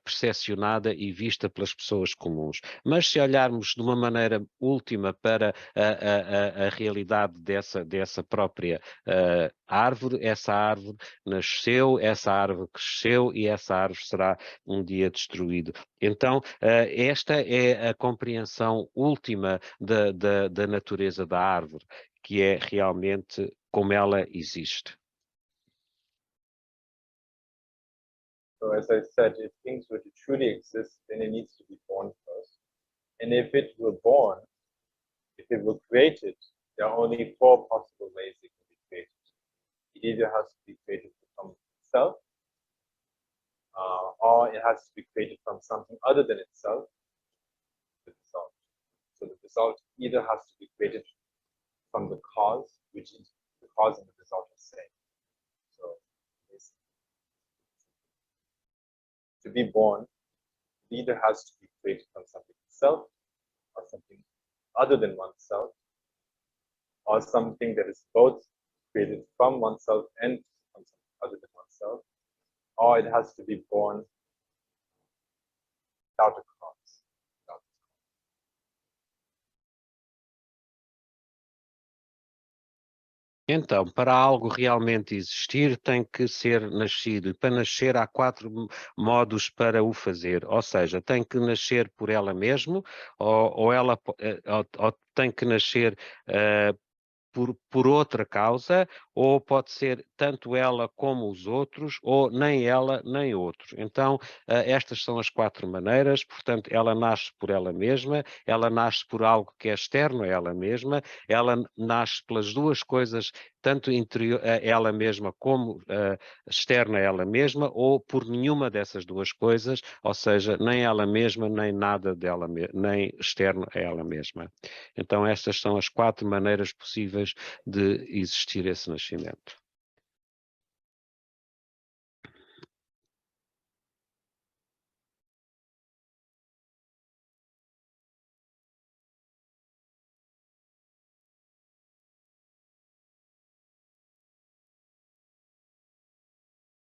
percepcionada e vista pelas pessoas comuns. Mas se olharmos de uma maneira última para a realidade dessa própria árvore, essa árvore nasceu, essa árvore cresceu e essa árvore será um dia destruída. Então, esta é a compreensão última da natureza da árvore, que é realmente como ela existe. So as I said, if things were to truly exist, then it needs to be born first. And if it were born, if it were created, there are only four possible ways it can be created. It either has to be created from itself, or it has to be created from something other than itself, the result. So the result either has to be created from the cause, which is the cause and the result are same. So to be born, it either has to be created from something itself, or something other than oneself, or something that is both created from oneself and from something other than oneself, or it has to be born without a cause. Então, para algo realmente existir, tem que ser nascido. E para nascer, há 4 modos para o fazer. Ou seja, tem que nascer por ela mesma, ou tem que nascer por outra causa, ou pode ser tanto ela como os outros, ou nem ela nem outros. Então, estas são as 4 maneiras. Portanto, ela nasce por ela mesma, ela nasce por algo que é externo a ela mesma, ela nasce pelas duas coisas, tanto interior a ela mesma como externa a ela mesma, ou por nenhuma dessas duas coisas, ou seja, nem ela mesma, nem nada dela, nem externo a ela mesma. Então, estas são as 4 maneiras possíveis de existir esse nascimento.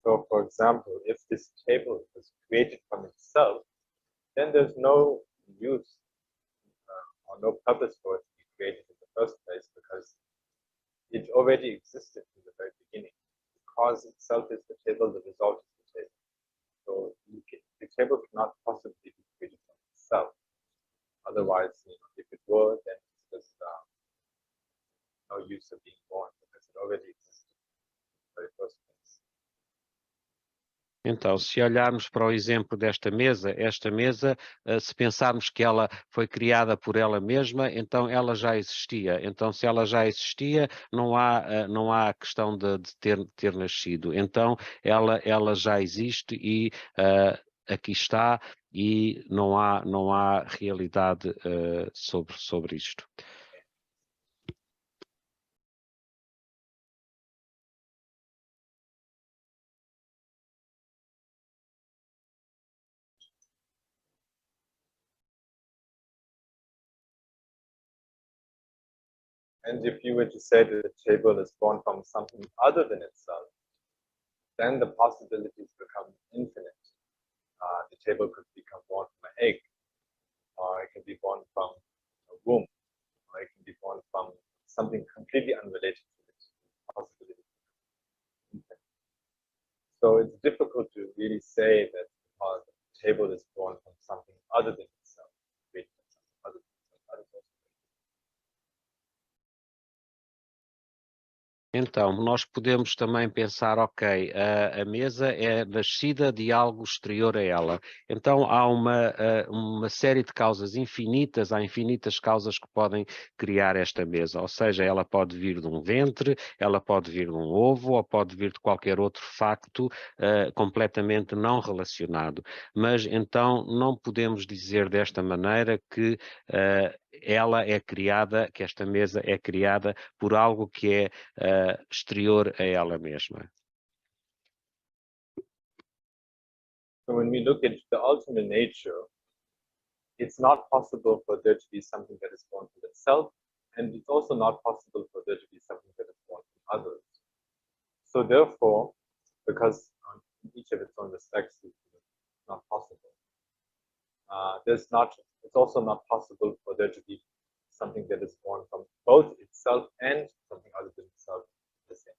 So, for example, if this table was created from itself, then there's no use or no purpose for it to be created in the first place, because it already existed from the very beginning. The cause itself is the table, the result is the table. So the table cannot possibly be created from itself. Otherwise, if it were, then there's no use of being born, because it already existed in the very first place. Então, se olharmos para o exemplo desta mesa, esta mesa, se pensarmos que ela foi criada por ela mesma, então ela já existia. Então, se ela já existia, não há a questão de ter nascido. Então, ela já existe e aqui está, e não há realidade sobre isto. And if you were to say that the table is born from something other than itself, then the possibilities become infinite. The table could become born from an egg, or it can be born from a womb, or it can be born from something completely unrelated to it. Possibilities become infinite. So it's difficult to really say that the table is born from something other than itself, created from something other than itself. Então, nós podemos também pensar, ok, a mesa é nascida de algo exterior a ela. Então, há uma série de causas infinitas, há infinitas causas que podem criar esta mesa. Ou seja, ela pode vir de um ventre, ela pode vir de um ovo, ou pode vir de qualquer outro facto completamente não relacionado. Mas, então, não podemos dizer desta maneira que ela é criada, que esta mesa é criada por algo que é exterior a ela mesma. So when we look at the ultimate nature, it's not possible for there to be something that is born from itself, and it's also not possible for there to be something that is born from others. So therefore, because each of its own respects is not possible, it's also not possible for there to be something that is born from both itself and something other than itself the same.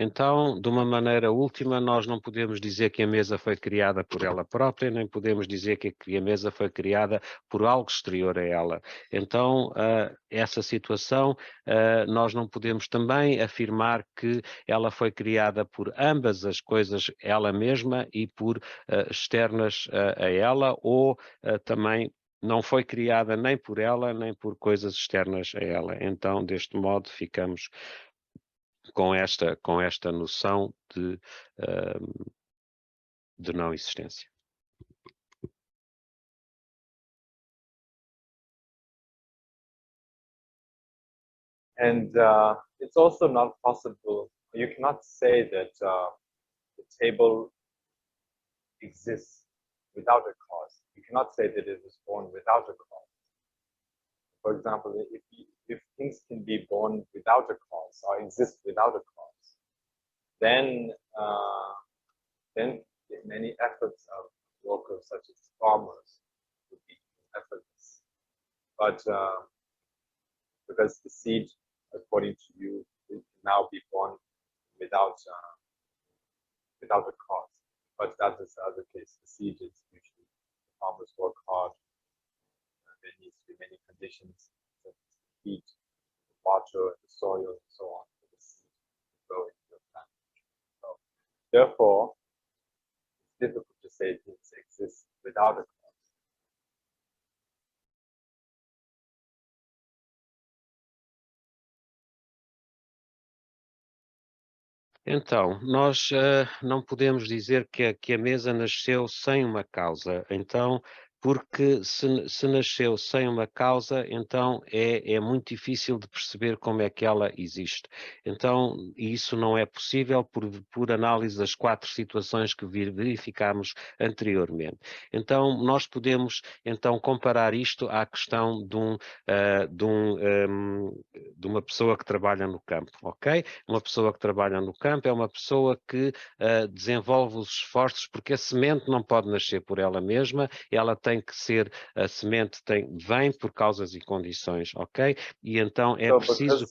Então, de uma maneira última, nós não podemos dizer que a mesa foi criada por ela própria, nem podemos dizer que a mesa foi criada por algo exterior a ela. Então, essa situação, nós não podemos também afirmar que ela foi criada por ambas as coisas, ela mesma, e por externas a ela, ou também não foi criada nem por ela, nem por coisas externas a ela. Então, deste modo, ficamos com esta noção de não existência. And it's also not possible, you cannot say that the table exists without a cause. You cannot say that it was born without a cause. For example, if things can be born without a cause or exist without a cause, then many efforts of workers such as farmers would be effortless. But because the seed, according to you, will now be born without a cause. But that is the other case. The seed is usually the farmers work hard. There needs to be many conditions, the heat, the water, the soil, and so on, for the seed to grow into the plant. So, therefore, it's difficult to say things exist without a cause. Então, nós não podemos dizer que a mesa nasceu sem uma causa. Então, porque se nasceu sem uma causa, então é muito difícil de perceber como é que ela existe. Então, isso não é possível por análise das 4 situações que verificámos anteriormente. Então, nós podemos então comparar isto à questão de uma pessoa que trabalha no campo, ok? Uma pessoa que trabalha no campo é uma pessoa que desenvolve os esforços, porque a semente não pode nascer por ela mesma, ela tem que ser, a semente vem por causas e condições, ok? E então é preciso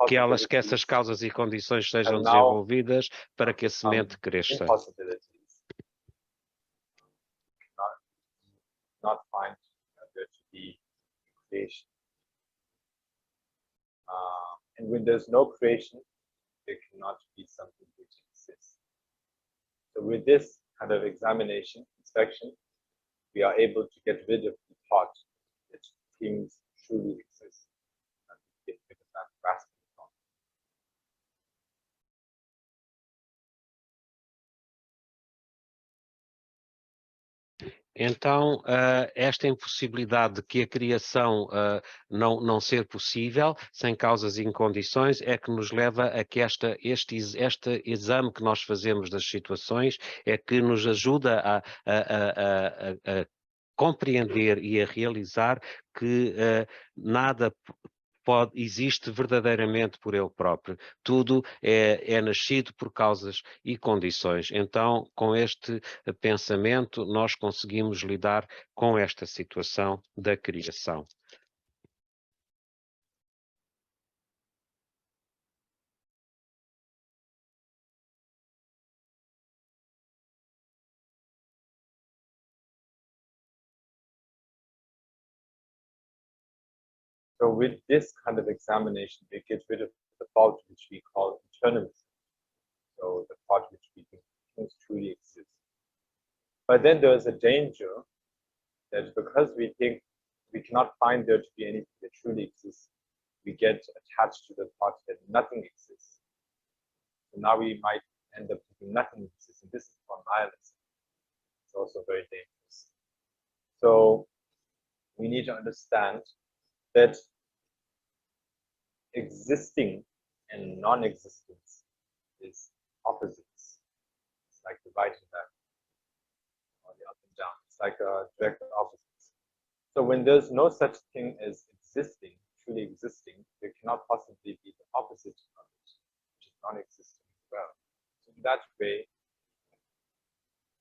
que essas causas e condições sejam desenvolvidas para que a semente cresça. Not find there to be creation. And when there's no creation, there cannot be something which exists. So with this kind of examination, inspection, we are able to get rid of the thought that things truly exist. And get rid of that grasping thought. Então, esta impossibilidade de que a criação não ser possível, sem causas e condições, é que nos leva a que este exame que nós fazemos das situações é que nos ajuda a compreender e a realizar que nada existe verdadeiramente por ele próprio. Tudo é nascido por causas e condições. Então, com este pensamento, nós conseguimos lidar com esta situação da criação. So with this kind of examination, we get rid of the thought which we call eternalism. So the thought which we think things truly exist. But then there is a danger that because we think we cannot find there to be anything that truly exists, we get attached to the thought that nothing exists. So now we might end up thinking nothing exists, and this is called nihilism. It's also very dangerous. So we need to understand that existing and non-existence is opposites. It's like the right and left, or the up and down. It's like a direct opposites. So when there's no such thing as existing, truly existing, there cannot possibly be the opposite of it, which is non-existing as well. So in that way,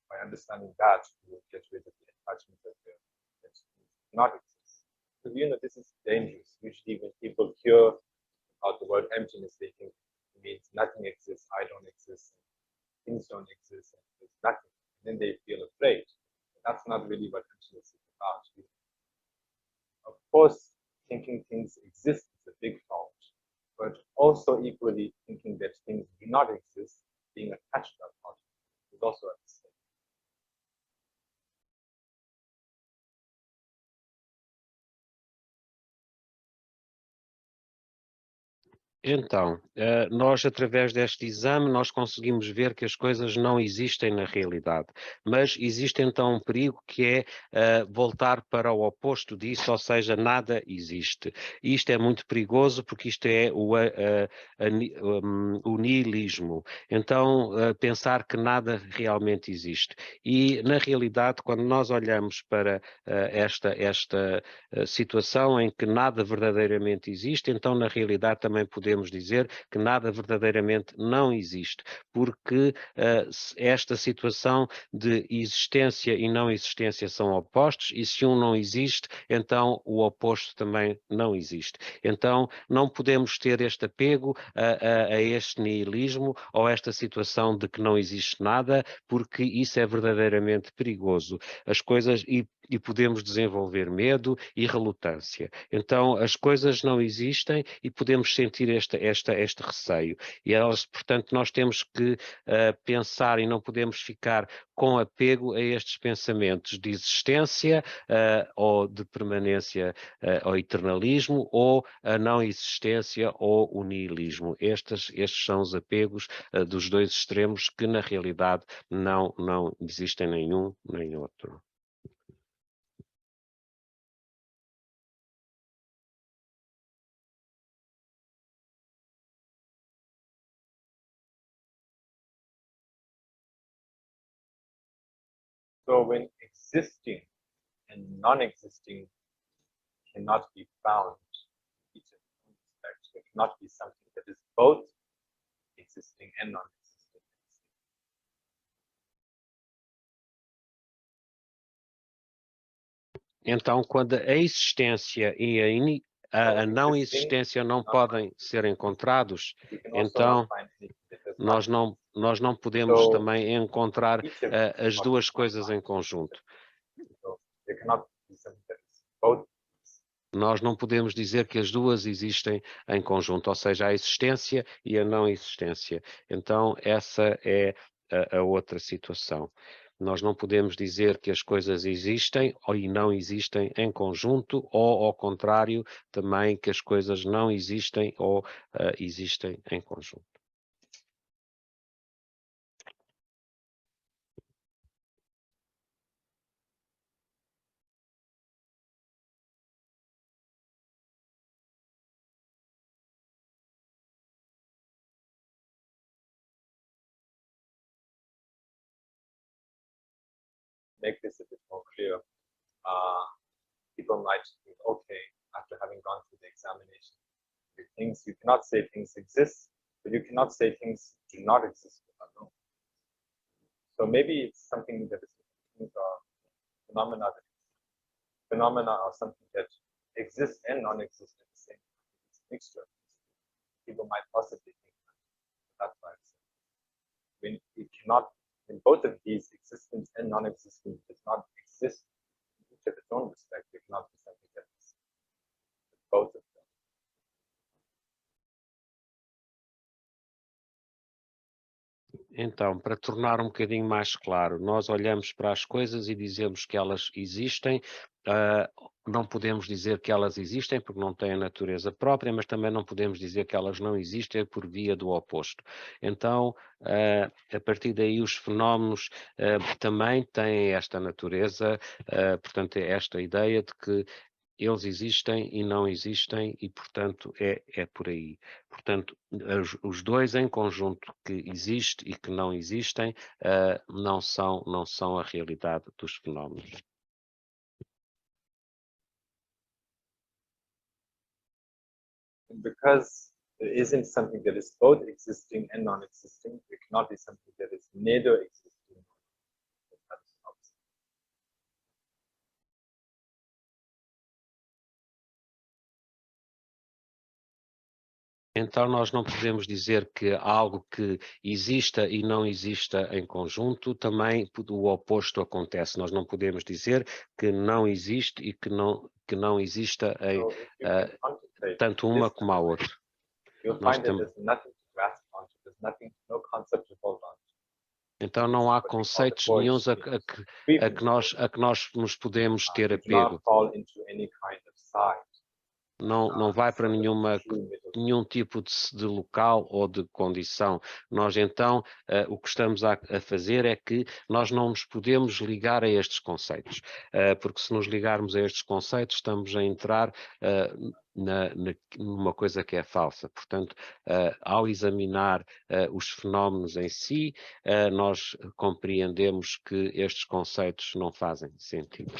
by understanding that, we will get rid of the attachment that not exist. Because this is dangerous. Usually when people hear about the word emptiness, they think it means nothing exists, I don't exist, things don't exist, and there's nothing. And then they feel afraid. But that's not really what emptiness is about. Of course, thinking things exist is a big fault, but also equally thinking that things do not exist, being attached to that thought, is also a mistake. Então, nós através deste exame, nós conseguimos ver que as coisas não existem na realidade, mas existe então um perigo que é voltar para o oposto disso, ou seja, nada existe. Isto é muito perigoso porque isto é o nihilismo. Então, pensar que nada realmente existe. E, na realidade, quando nós olhamos para esta situação em que nada verdadeiramente existe, então, na realidade, também podemos podemos dizer que nada verdadeiramente não existe, porque esta situação de existência e não existência são opostos, e se um não existe, então o oposto também não existe. Então não podemos ter este apego a este nihilismo ou esta situação de que não existe nada, porque isso é verdadeiramente perigoso. As coisas, e podemos desenvolver medo e relutância. Então, as coisas não existem e podemos sentir este receio. E elas, portanto, nós temos que pensar e não podemos ficar com apego a estes pensamentos de existência ou de permanência ao eternalismo, ou a não existência ou o nihilismo. Estes são os apegos dos dois extremos que, na realidade, não existem nenhum nem outro. So when existing and non-existing cannot be found, each in its own respect, it cannot be something that is both existing and non-existing. Então, quando a existência e a não existência não podem ser encontrados, então nós não podemos também encontrar as duas coisas em conjunto. Nós não podemos dizer que as duas existem em conjunto, ou seja, a existência e a não existência. Então, essa é a outra situação. Nós não podemos dizer que as coisas existem e não existem em conjunto, ou, ao contrário, também que as coisas não existem ou existem em conjunto. Make this a bit more clear. People might think, okay, after having gone through the examination, you cannot say things exist, but you cannot say things do not exist. So maybe it's something that is phenomena are something that exists and non-exists at the same time. It's a mixture. People might possibly think that's why when it cannot, in both of these, existence and non-existence does not exist in each of its own respect. It cannot be something that is both of them. Então, para tornar um bocadinho mais claro, nós olhamos para as coisas e dizemos que elas existem, não podemos dizer que elas existem porque não têm a natureza própria, mas também não podemos dizer que elas não existem por via do oposto. Então, a partir daí, os fenómenos também têm esta natureza, portanto, é esta ideia de que eles existem e não existem e, portanto, é por aí. Portanto, os dois em conjunto, que existe e que não existem, não são a realidade dos fenómenos. Because there isn't something that is both existing and non-existing, it cannot be something that is neither existing. Então, nós não podemos dizer que algo que exista e não exista em conjunto, também o oposto acontece. Nós não podemos dizer que não existe e que não exista em, tanto uma como a outra. Então não há conceitos nenhuns a que nós nos podemos ter apego. Não vai para nenhum tipo de local ou de condição. Nós então, o que estamos a fazer é que nós não nos podemos ligar a estes conceitos, porque se nos ligarmos a estes conceitos estamos a entrar numa coisa que é falsa. Portanto, ao examinar os fenómenos em si, nós compreendemos que estes conceitos não fazem sentido.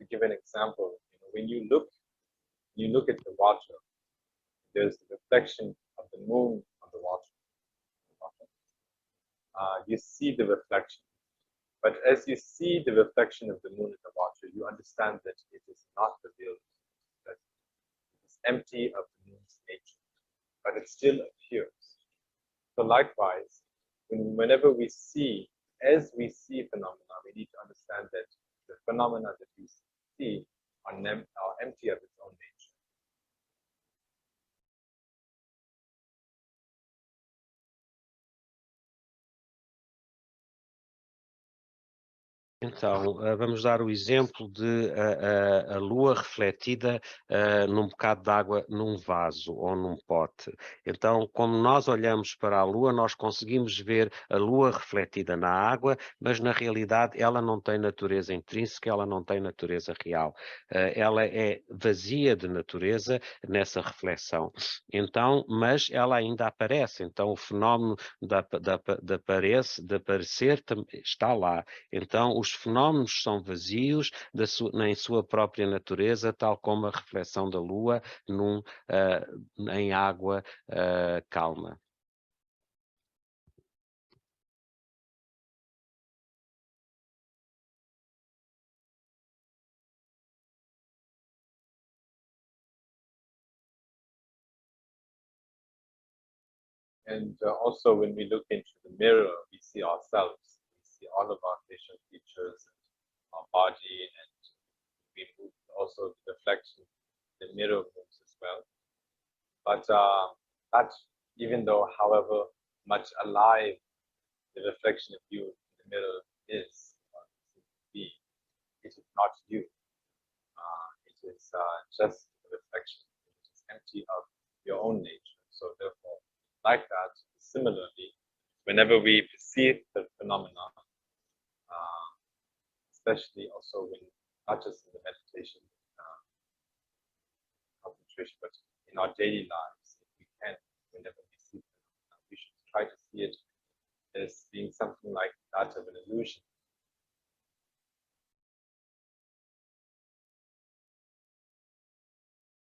to give an example, when you look at the water, there's the reflection of the moon on the water. You see the reflection. But as you see the reflection of the moon in the water, you understand that it is not the real moon, that it is empty of the moon's nature, but it still appears. So likewise, whenever we see, as we see phenomena, we need to understand that the phenomena that we see are empty of its own nature. Então, vamos dar o exemplo de a lua refletida num bocado de água num vaso ou num pote. Então, como nós olhamos para a lua, nós conseguimos ver a lua refletida na água, mas na realidade ela não tem natureza intrínseca, ela não tem natureza real. Ela é vazia de natureza nessa reflexão. Então, mas ela ainda aparece. Então, o fenómeno de aparecer está lá. Então, os fenómenos são vazios em sua própria natureza, tal como a reflexão da lua em água calma. And also when we look into the mirror, we see ourselves, we see all of our facial features, our body, and we move also the reflection, the mirror moves as well. But that, even though however much alive the reflection of you in the mirror is, it is not you. It is just a reflection. It is empty of your own nature. So therefore, like that, similarly, whenever we perceive the phenomena, especially also when, not just in the meditation, concentration, but in our daily lives, if we can, whenever we see phenomena, we should try to see it as being something like that of an illusion.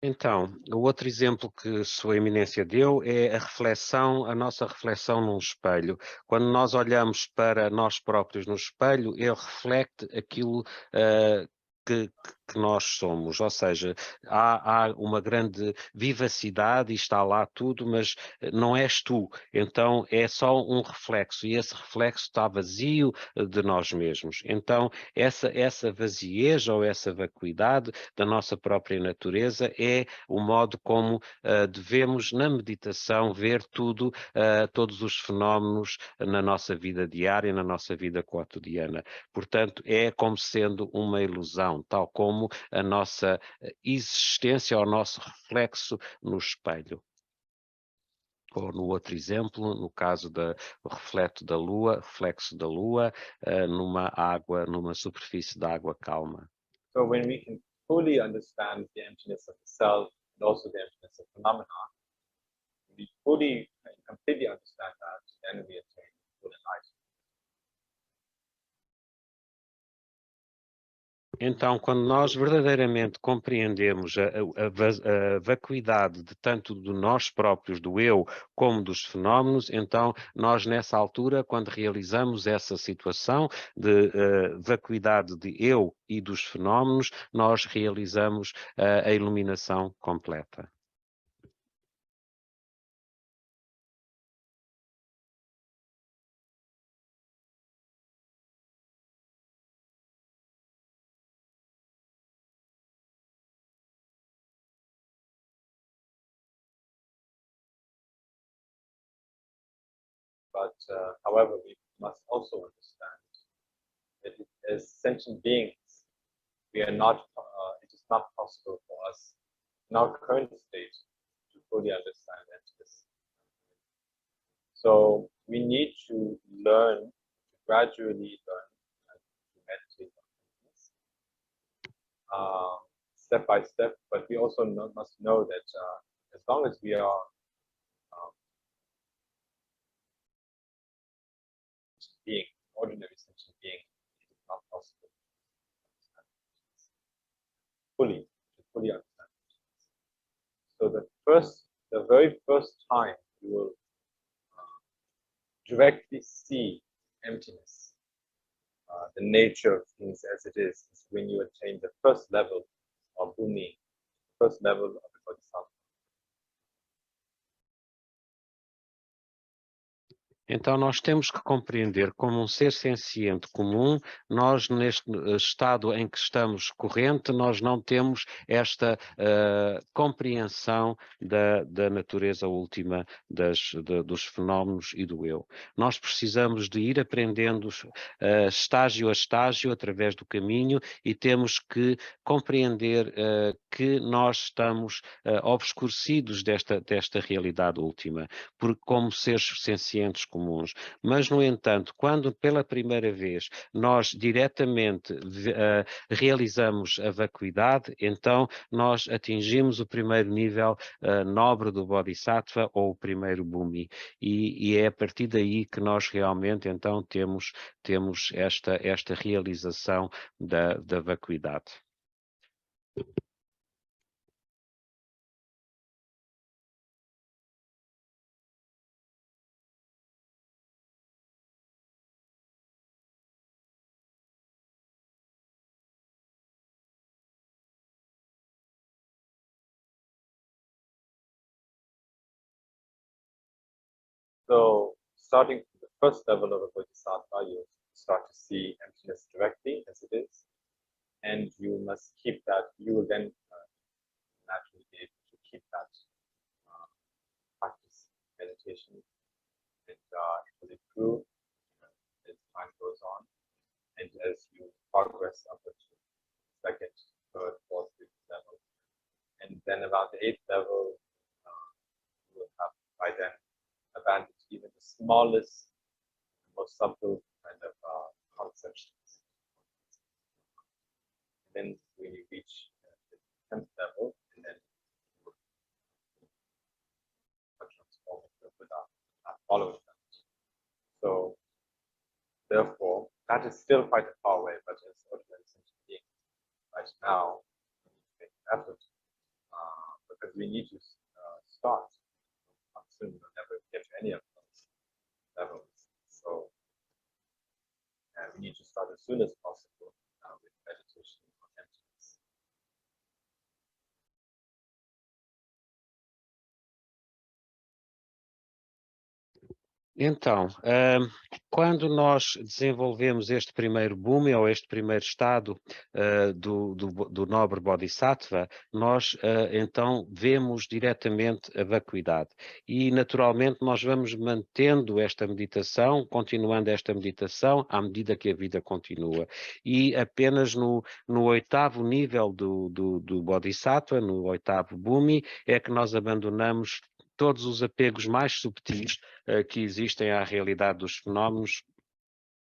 Então, o outro exemplo que Sua Eminência deu é a nossa reflexão num espelho. Quando nós olhamos para nós próprios no espelho, ele reflete aquilo que nós somos, ou seja, há uma grande vivacidade e está lá tudo, mas não és tu, então é só um reflexo e esse reflexo está vazio de nós mesmos. Então essa vaziez ou essa vacuidade da nossa própria natureza é o modo como devemos na meditação ver tudo, todos os fenómenos na nossa vida diária, na nossa vida cotidiana. Portanto, é como sendo uma ilusão, tal como a nossa existência, o nosso reflexo no espelho. Ou no outro exemplo, no caso do reflexo da lua numa superfície de água calma. So when we can fully understand the emptiness of the self and also the emptiness of phenomena, we fully and completely understand that, then we attain full enlightenment. Então, quando nós verdadeiramente compreendemos a vacuidade de tanto do nós próprios, do eu, como dos fenómenos, então nós nessa altura, quando realizamos essa situação de vacuidade de eu e dos fenómenos, nós realizamos a iluminação completa. But however, we must also understand that as sentient beings, we are not. It is not possible for us in our current state to fully understand emptiness. So we need to learn, gradually learn to meditate on emptiness, step by step. But we also must know that as long as we are being, ordinary sentient being, it is not possible. fully understand. So the very first time you will directly see emptiness, the nature of things as it is when you attain the first level of Bhumi, first level of the Bodhisattva. Então, nós temos que compreender como um ser senciente comum, nós neste estado em que estamos corrente, nós não temos esta compreensão da natureza última dos fenómenos e do eu. Nós precisamos de ir aprendendo estágio a estágio através do caminho e temos que compreender que nós estamos obscurecidos desta realidade última, porque como seres sencientes comuns. Mas, no entanto, quando pela primeira vez nós diretamente realizamos a vacuidade, então nós atingimos o primeiro nível nobre do Bodhisattva ou o primeiro Bhumi. E é a partir daí que nós realmente então temos esta realização da vacuidade. So, starting from the first level of a Bodhisattva, you start to see emptiness directly as it is, and you must keep that. You will then naturally be able to keep that practice meditation, and it will improve as time goes on, and as you progress up to second, third, fourth, fifth level, and then about the eighth level, you will have by then abandoned even the smallest, most subtle kind of concepts. And then when you reach the 10th level, and then transform it without following that. So, therefore, that is still quite a far away, but as ordinary sentient beings, right now, we need to make an effort because we need to start. Soon we'll never get to any of those levels. So, we need to start as soon as possible with meditation on emptiness. Então, quando nós desenvolvemos este primeiro Bhumi, ou este primeiro estado do nobre Bodhisattva, nós então vemos diretamente a vacuidade. E, naturalmente, nós vamos mantendo esta meditação, continuando esta meditação, à medida que a vida continua. E apenas no oitavo nível do Bodhisattva, no oitavo Bhumi, é que nós abandonamos todos os apegos mais subtis que existem à realidade dos fenómenos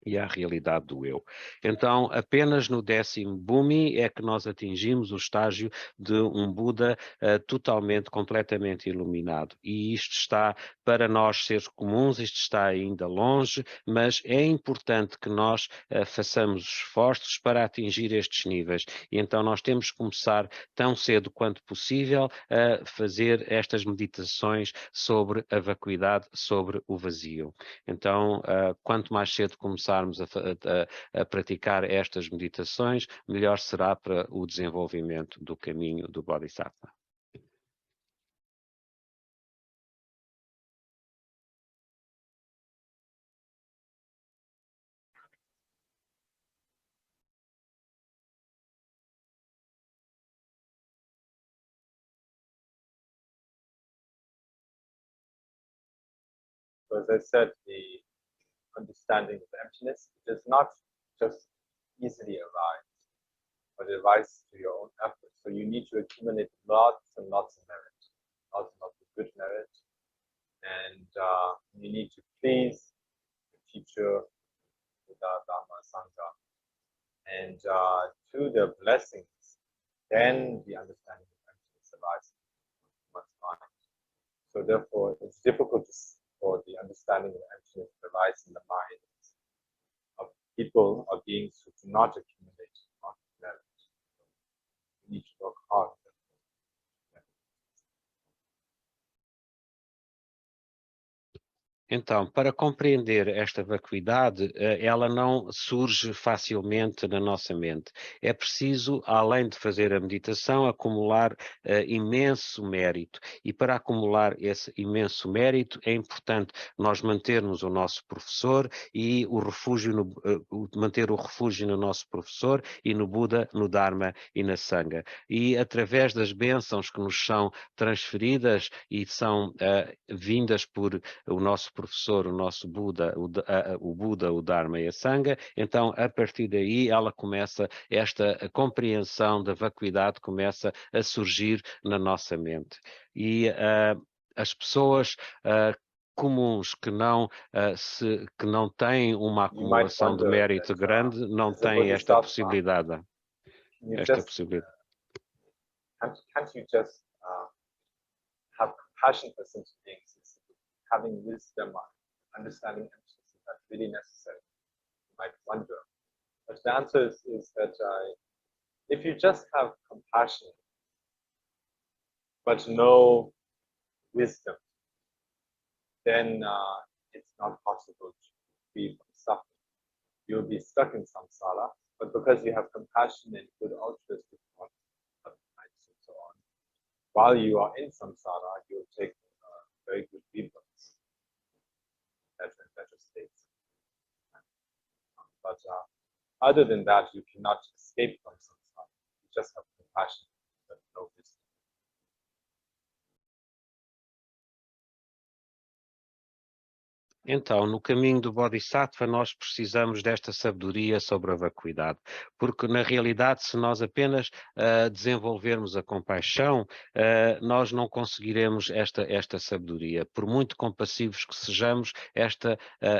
e à realidade do eu. Então, apenas no 10º Bhumi é que nós atingimos o estágio de um Buda totalmente, completamente iluminado. E isto está, para nós seres comuns, isto está ainda longe, mas é importante que nós façamos esforços para atingir estes níveis. E então nós temos que começar tão cedo quanto possível a fazer estas meditações sobre a vacuidade, sobre o vazio. Então, quanto mais cedo começarmos a praticar estas meditações, melhor será para o desenvolvimento do caminho do Bodhisattva. So as I said, the understanding of emptiness does not just easily arise, but it arises through your own effort. So you need to accumulate lots and lots of merit, lots and lots of good merit, and you need to please the teacher, Buddha, Dhamma, Sangha, and through their blessings, then the understanding of emptiness arises in one's mind. So therefore, it's difficult for the understanding of emptiness to arise in the minds of people or beings who do not accumulate merit. You need to work hard. Então, para compreender esta vacuidade, ela não surge facilmente na nossa mente. É preciso, além de fazer a meditação, acumular imenso mérito. E para acumular esse imenso mérito, é importante nós mantermos o nosso professor e o refúgio manter o refúgio no nosso professor e no Buda, no Dharma e na Sangha. E através das bênçãos que nos são transferidas e são vindas por o nosso professor, o nosso Buda, o Buda, o Dharma e a Sangha, então a partir daí ela começa, esta compreensão da vacuidade começa a surgir na nossa mente. E as pessoas comuns que não têm uma acumulação de mérito grande, não têm esta possibilidade. Can't you just have compassion for such things? Having wisdom, understanding emptiness, is that really necessary? You might wonder. But the answer is that if you just have compassion, but no wisdom, then it's not possible to be from suffering. You'll be stuck in samsara, but because you have compassion and good altruistic thoughts and so on, while you are in samsara, you'll take very good rebirths, better states. But other than that, you cannot escape from samsara. You just have compassion, but no wisdom. Então, no caminho do Bodhisattva, nós precisamos desta sabedoria sobre a vacuidade, porque na realidade, se nós apenas desenvolvermos a compaixão, nós não conseguiremos esta sabedoria. Por muito compassivos que sejamos,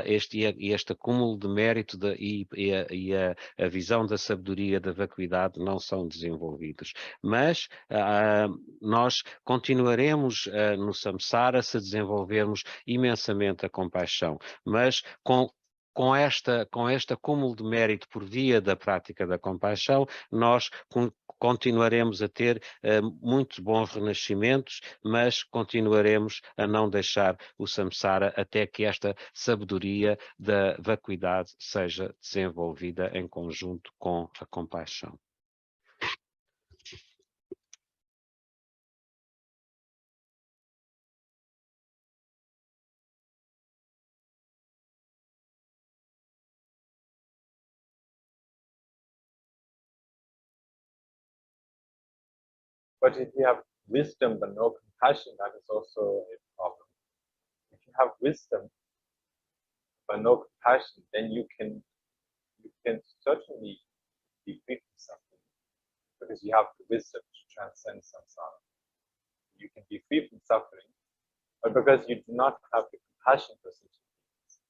este acúmulo de mérito e a visão da sabedoria da vacuidade não são desenvolvidos. Mas nós continuaremos no samsara se desenvolvermos imensamente a compaixão. Mas com este acúmulo de mérito por via da prática da compaixão, nós continuaremos a ter muitos bons renascimentos, mas continuaremos a não deixar o samsara até que esta sabedoria da vacuidade seja desenvolvida em conjunto com a compaixão. But if you have wisdom but no compassion, that is also a problem. If you have wisdom but no compassion, then you can certainly be free from suffering, because you have the wisdom to transcend samsara. You can be free from suffering, but because you do not have the compassion for such things,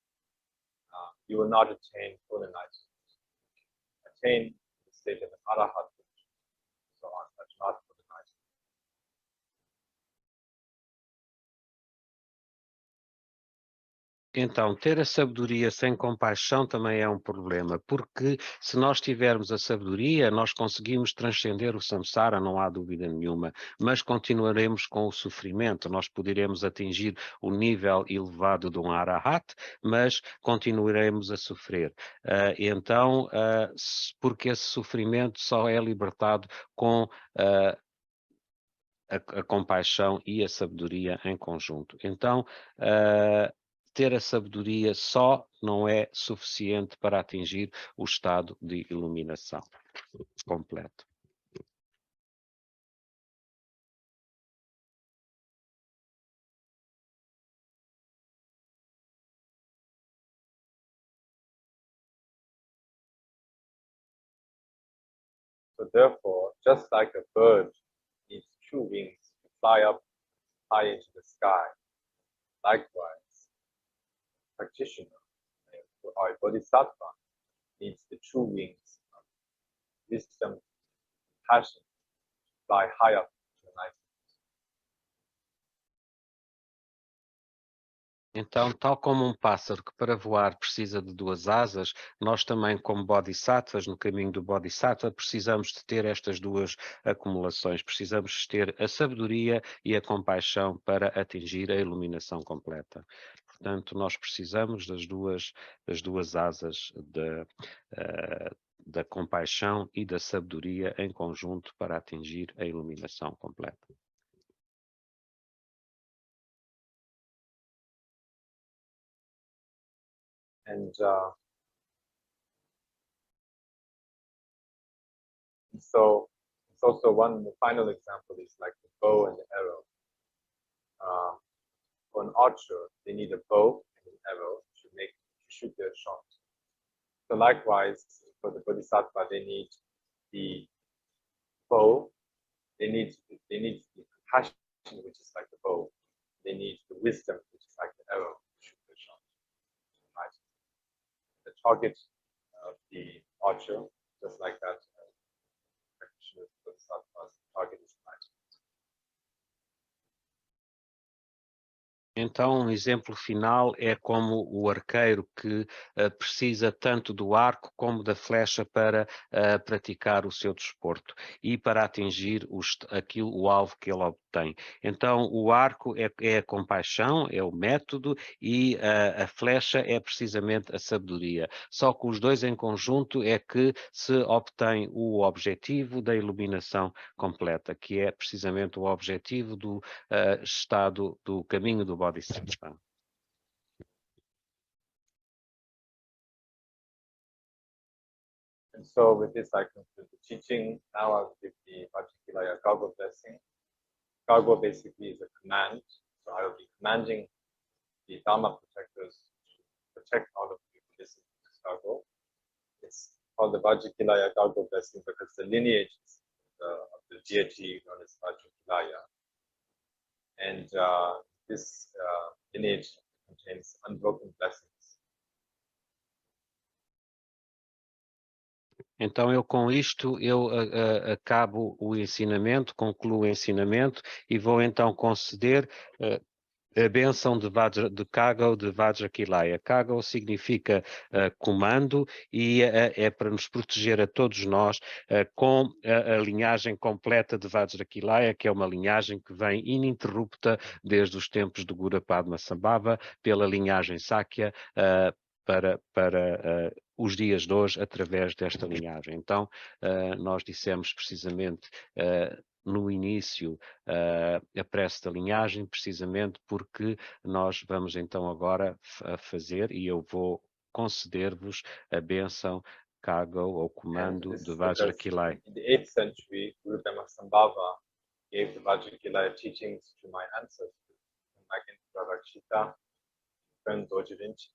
you will not attain full enlightenment. Attain the state of an arahat, so on, but not full enlightenment. Então, ter a sabedoria sem compaixão também é um problema, porque se nós tivermos a sabedoria, nós conseguimos transcender o samsara, não há dúvida nenhuma, mas continuaremos com o sofrimento. Nós poderemos atingir o nível elevado de um arahat, mas continuaremos a sofrer. Porque esse sofrimento só é libertado com a compaixão e a sabedoria em conjunto. Então, ter a sabedoria só não é suficiente para atingir o estado de iluminação completo. So therefore, just like a bird needs two wings to fly up high into the sky, likewise, practitioner or a bodhisattva needs the two wings of wisdom, passion, to fly high up to enlightenment. Então, tal como um pássaro que para voar precisa de duas asas, nós também, como bodhisattvas, no caminho do bodhisattva, precisamos de ter estas duas acumulações. Precisamos de ter a sabedoria e a compaixão para atingir a iluminação completa. Portanto, nós precisamos das duas asas da compaixão e da sabedoria em conjunto para atingir a iluminação completa. And so it's also one, the final example is like the bow and the arrow. For an archer, they need a bow and an arrow to shoot their shot. So likewise, for the bodhisattva, they need the bow, they need the compassion, which is like the bow. They need the wisdom, which is like the arrow to shoot their shot. Right? The target of the archer, just like that, bodhisattva's target is light. Então, um exemplo final é como o arqueiro que precisa tanto do arco como da flecha para praticar o seu desporto e para atingir o alvo que ele obtém. Então, o arco é a compaixão, é o método, e a flecha é precisamente a sabedoria. Só que os dois em conjunto é que se obtém o objetivo da iluminação completa, que é precisamente o objetivo do estado do caminho do Bodhisattva. And so with this, I conclude the teaching. Now I will give the Vajrakilaya Gargo blessing. Gargo basically is a command. So I will be commanding the Dharma protectors to protect all of you who listen to this Gargo. It's called the Vajrakilaya Gargo blessing because the lineage of the deity known as Vajrakilaya. And this lineage contains unbroken blessings. Então, com isto, eu acabo o ensinamento, concluo o ensinamento e vou então conceder a bênção de Kagao de Vajrakilaya. Kagao significa comando e é para nos proteger a todos nós com a linhagem completa de Vajrakilaya, que é uma linhagem que vem ininterrupta desde os tempos de Guru Padmasambhava, pela linhagem Sakya, para os dias de hoje através desta linhagem. Então, nós dissemos precisamente no início a prece da linhagem, precisamente porque nós vamos então agora fazer, e eu vou conceder-vos a bênção Kagao, ou comando de Vajrakilaya. In the 8th century, Guru Padmasambhava gave the Vajrakilaya teachings to my ancestors, Nagendra Rakshita, friend Dojirinchi.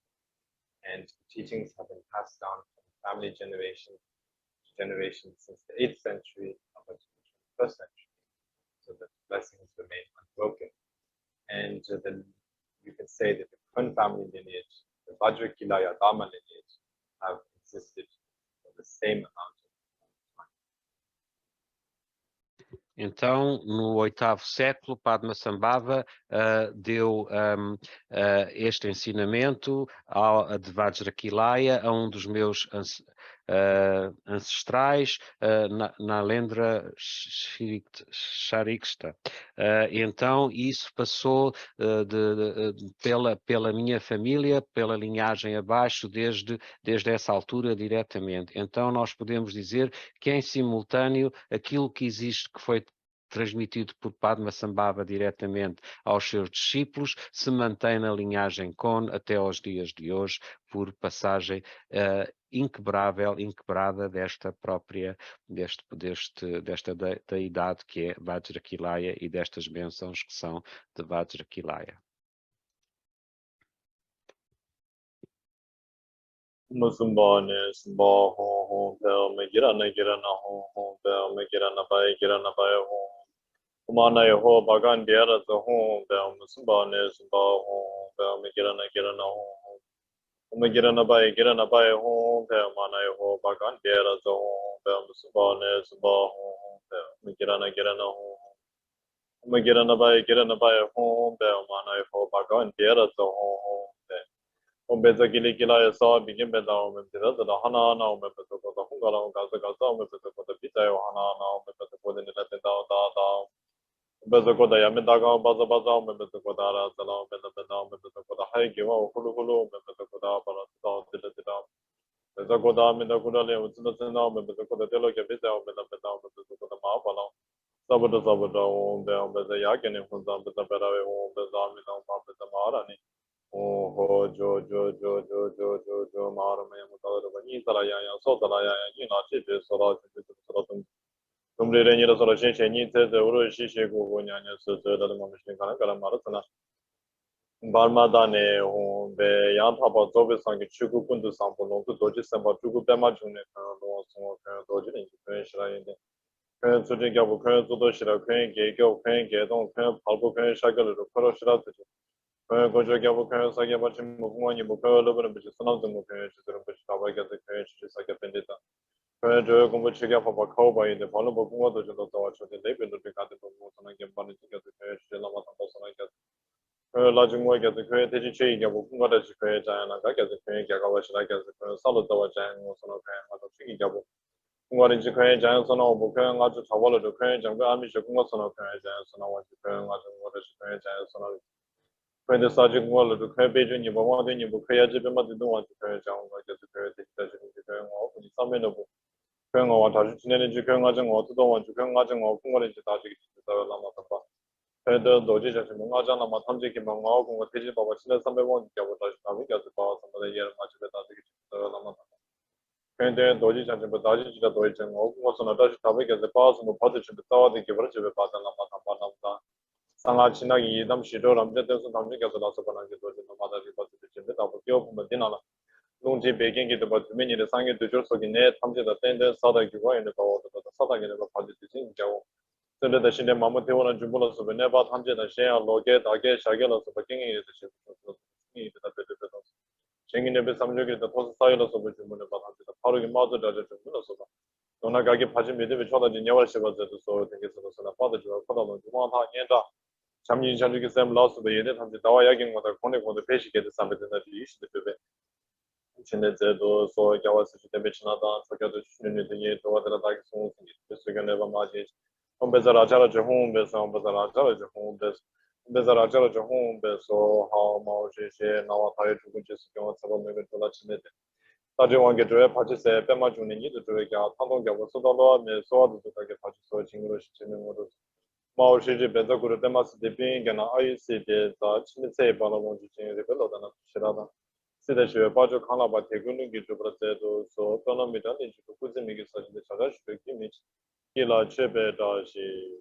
And teachings have been passed down from family generation to generation since the 8th century up until the 21st century. So the blessings remain unbroken. And then you can say that the Kun family lineage, the Vajrakilaya Dharma lineage, have existed for the same amount of time. Então, no 8º século, Padmasambhava deu este ensinamento de Vajrakilaya a um dos meus ancestrais, Nalendra Sharikshta. Então, isso passou pela minha família, pela linhagem abaixo, desde essa altura diretamente. Então, nós podemos dizer que, em simultâneo, aquilo que existe, que foi transmitido por Padmasambhava diretamente aos seus discípulos, se mantém na linhagem Kon até aos dias de hoje, por passagem inquebrada desta deidade que é Vajrakilaya e destas bênçãos que são de Vajrakilaya. Musumbane Sumba Hong Hong Del Megirana Girana Hong Hong Del Megirana Bai Hong Umana Yeho Bagan Diara the Hong Del Musumbane Sumba Hong Del Megirana Hong Hong Megirana Bai Hong Del Mana Yeho Bagan Diara the Hong Del Musumbane Sumba Hong Del Megirana Hong Hong Magiranabai, Giranabai, home, Belmana, for Bagan, the other home. Ombeza Giligila saw begin bedown with the Hana now, members of the Hungara, Gaza, members of the Pita, Hana now, members of the Letter. Bezakoda Yamidaga, Bazabaza, members of Kodara, Salam, members of the Haiki, Hulu, members of Koda, Parasita, Dilata. Bezakoda, Midakuda, Utsina, members of the Deloka, members of the Mapala. Sabado, Bezayakan, Bezabera, Bezamina, Marani. Oh, Jo, Marame, Mutalaya, Sotalaya, Yina, Sola, Numri resolution needs the Urushi Gunyanya, so the Machine Maratana. Barmadane, whom the Yantapa Zobis and Chukundu sample, to Dodges about Chuku Damajune, Dojin, Current to Gabu, current to Doshira, Crane, Gago, Crane, Gadon, Current, Palpo, Current, Shagal, Koroshira, Gojo Gabu, Current, Sagabachim, Mukwan, Muko, Logan, which is one of the Mukan, which Tava gets the Current, just like a Pendita. Current come chicken for Bacoba in the Polabo water to the torch of the David to cut the promotion and get money to get the Current, the Lama like that. Lodging work at the Current, the Chi, Gabu, as the Current, and I get the Current, Gagawash, like as the Current, Solid Tower Jang, or Son of Chicky Gabu. What is the Current, Janson, or Bukan, Lodge, Tawala, the Current, and Amish, Son of Current, Janson, or what the Current, what is the Current, Janson. When the sergeant wall to Current, you were wanting you, Bukaya, but you don't want to Current, like as the Current, the Current, some minable. 평화와 다주치는 주평화정 어두동원 주평화정 어풍거리 다주기 라마타파 그래도 노지 자신 뭔가잖아 마 탐지기 뭔가 공과 대지 바바 신의 300원 기하고 다시 나비가서 봐 선물의 예를 맞추게 다주기 라마타파 근데 노지 자신 뭐 다시 진짜 도이정 어공고서는 다시 다비가서 봐서 뭐 받으신 따와도 기버를 집에 받아 라마타파 남다 상하 지나기 이담 시도 남자들서 남자께서 나서 보는 게 도지 마다지 받을 집에 다 보고 보면 되나라 농지 배경기도 뭐 주민이의 상에 두줄 속에 내 탐지다 땡땡 사다기고 있는 거 사다기는 거 받을 수 있는 거 근데 대신에 마음 태우는 주문으로서 내가 탐지다 셰어 로게 다게 샤게로서 바뀌는 게 되시 이 대답되도 생긴에 배 삼적에도 토스 사이로서 주문을 받았다 바로 이 마저다 주문으로서 너나가게 파지 믿음이 쳐다진 여월 시버져서 되게서서 받아 줘 받아는 주문하다 년다 잠이 자주게 샘 라스도 예대 탐지 나와 야경마다 코네 배시게 됐다면 이시도 되베 Chinese so Jawasi to Bichinada, Sakatu Shunity, to other like songs, Mr. Ganeva Majis, on Bezarajara Jahum, Besom Bezarajara Jahum, Bezarajara Jahum, Beso, how Maushi, now I to which is going to make it to the Chinese. Tajuan get to a party say, Pema Juni to do a gal, Tango Gavasodolo, Meso to take a party search English Chinese. Maushi Bezakur Demas, the being and I see the Chinese Balamonji in the below than Shirada. 세대주의 빠져 하나바 대군은 기초브라테도 소 토노미던 인지 구즈미기 사진의 자가시 백기미 길라 체베다시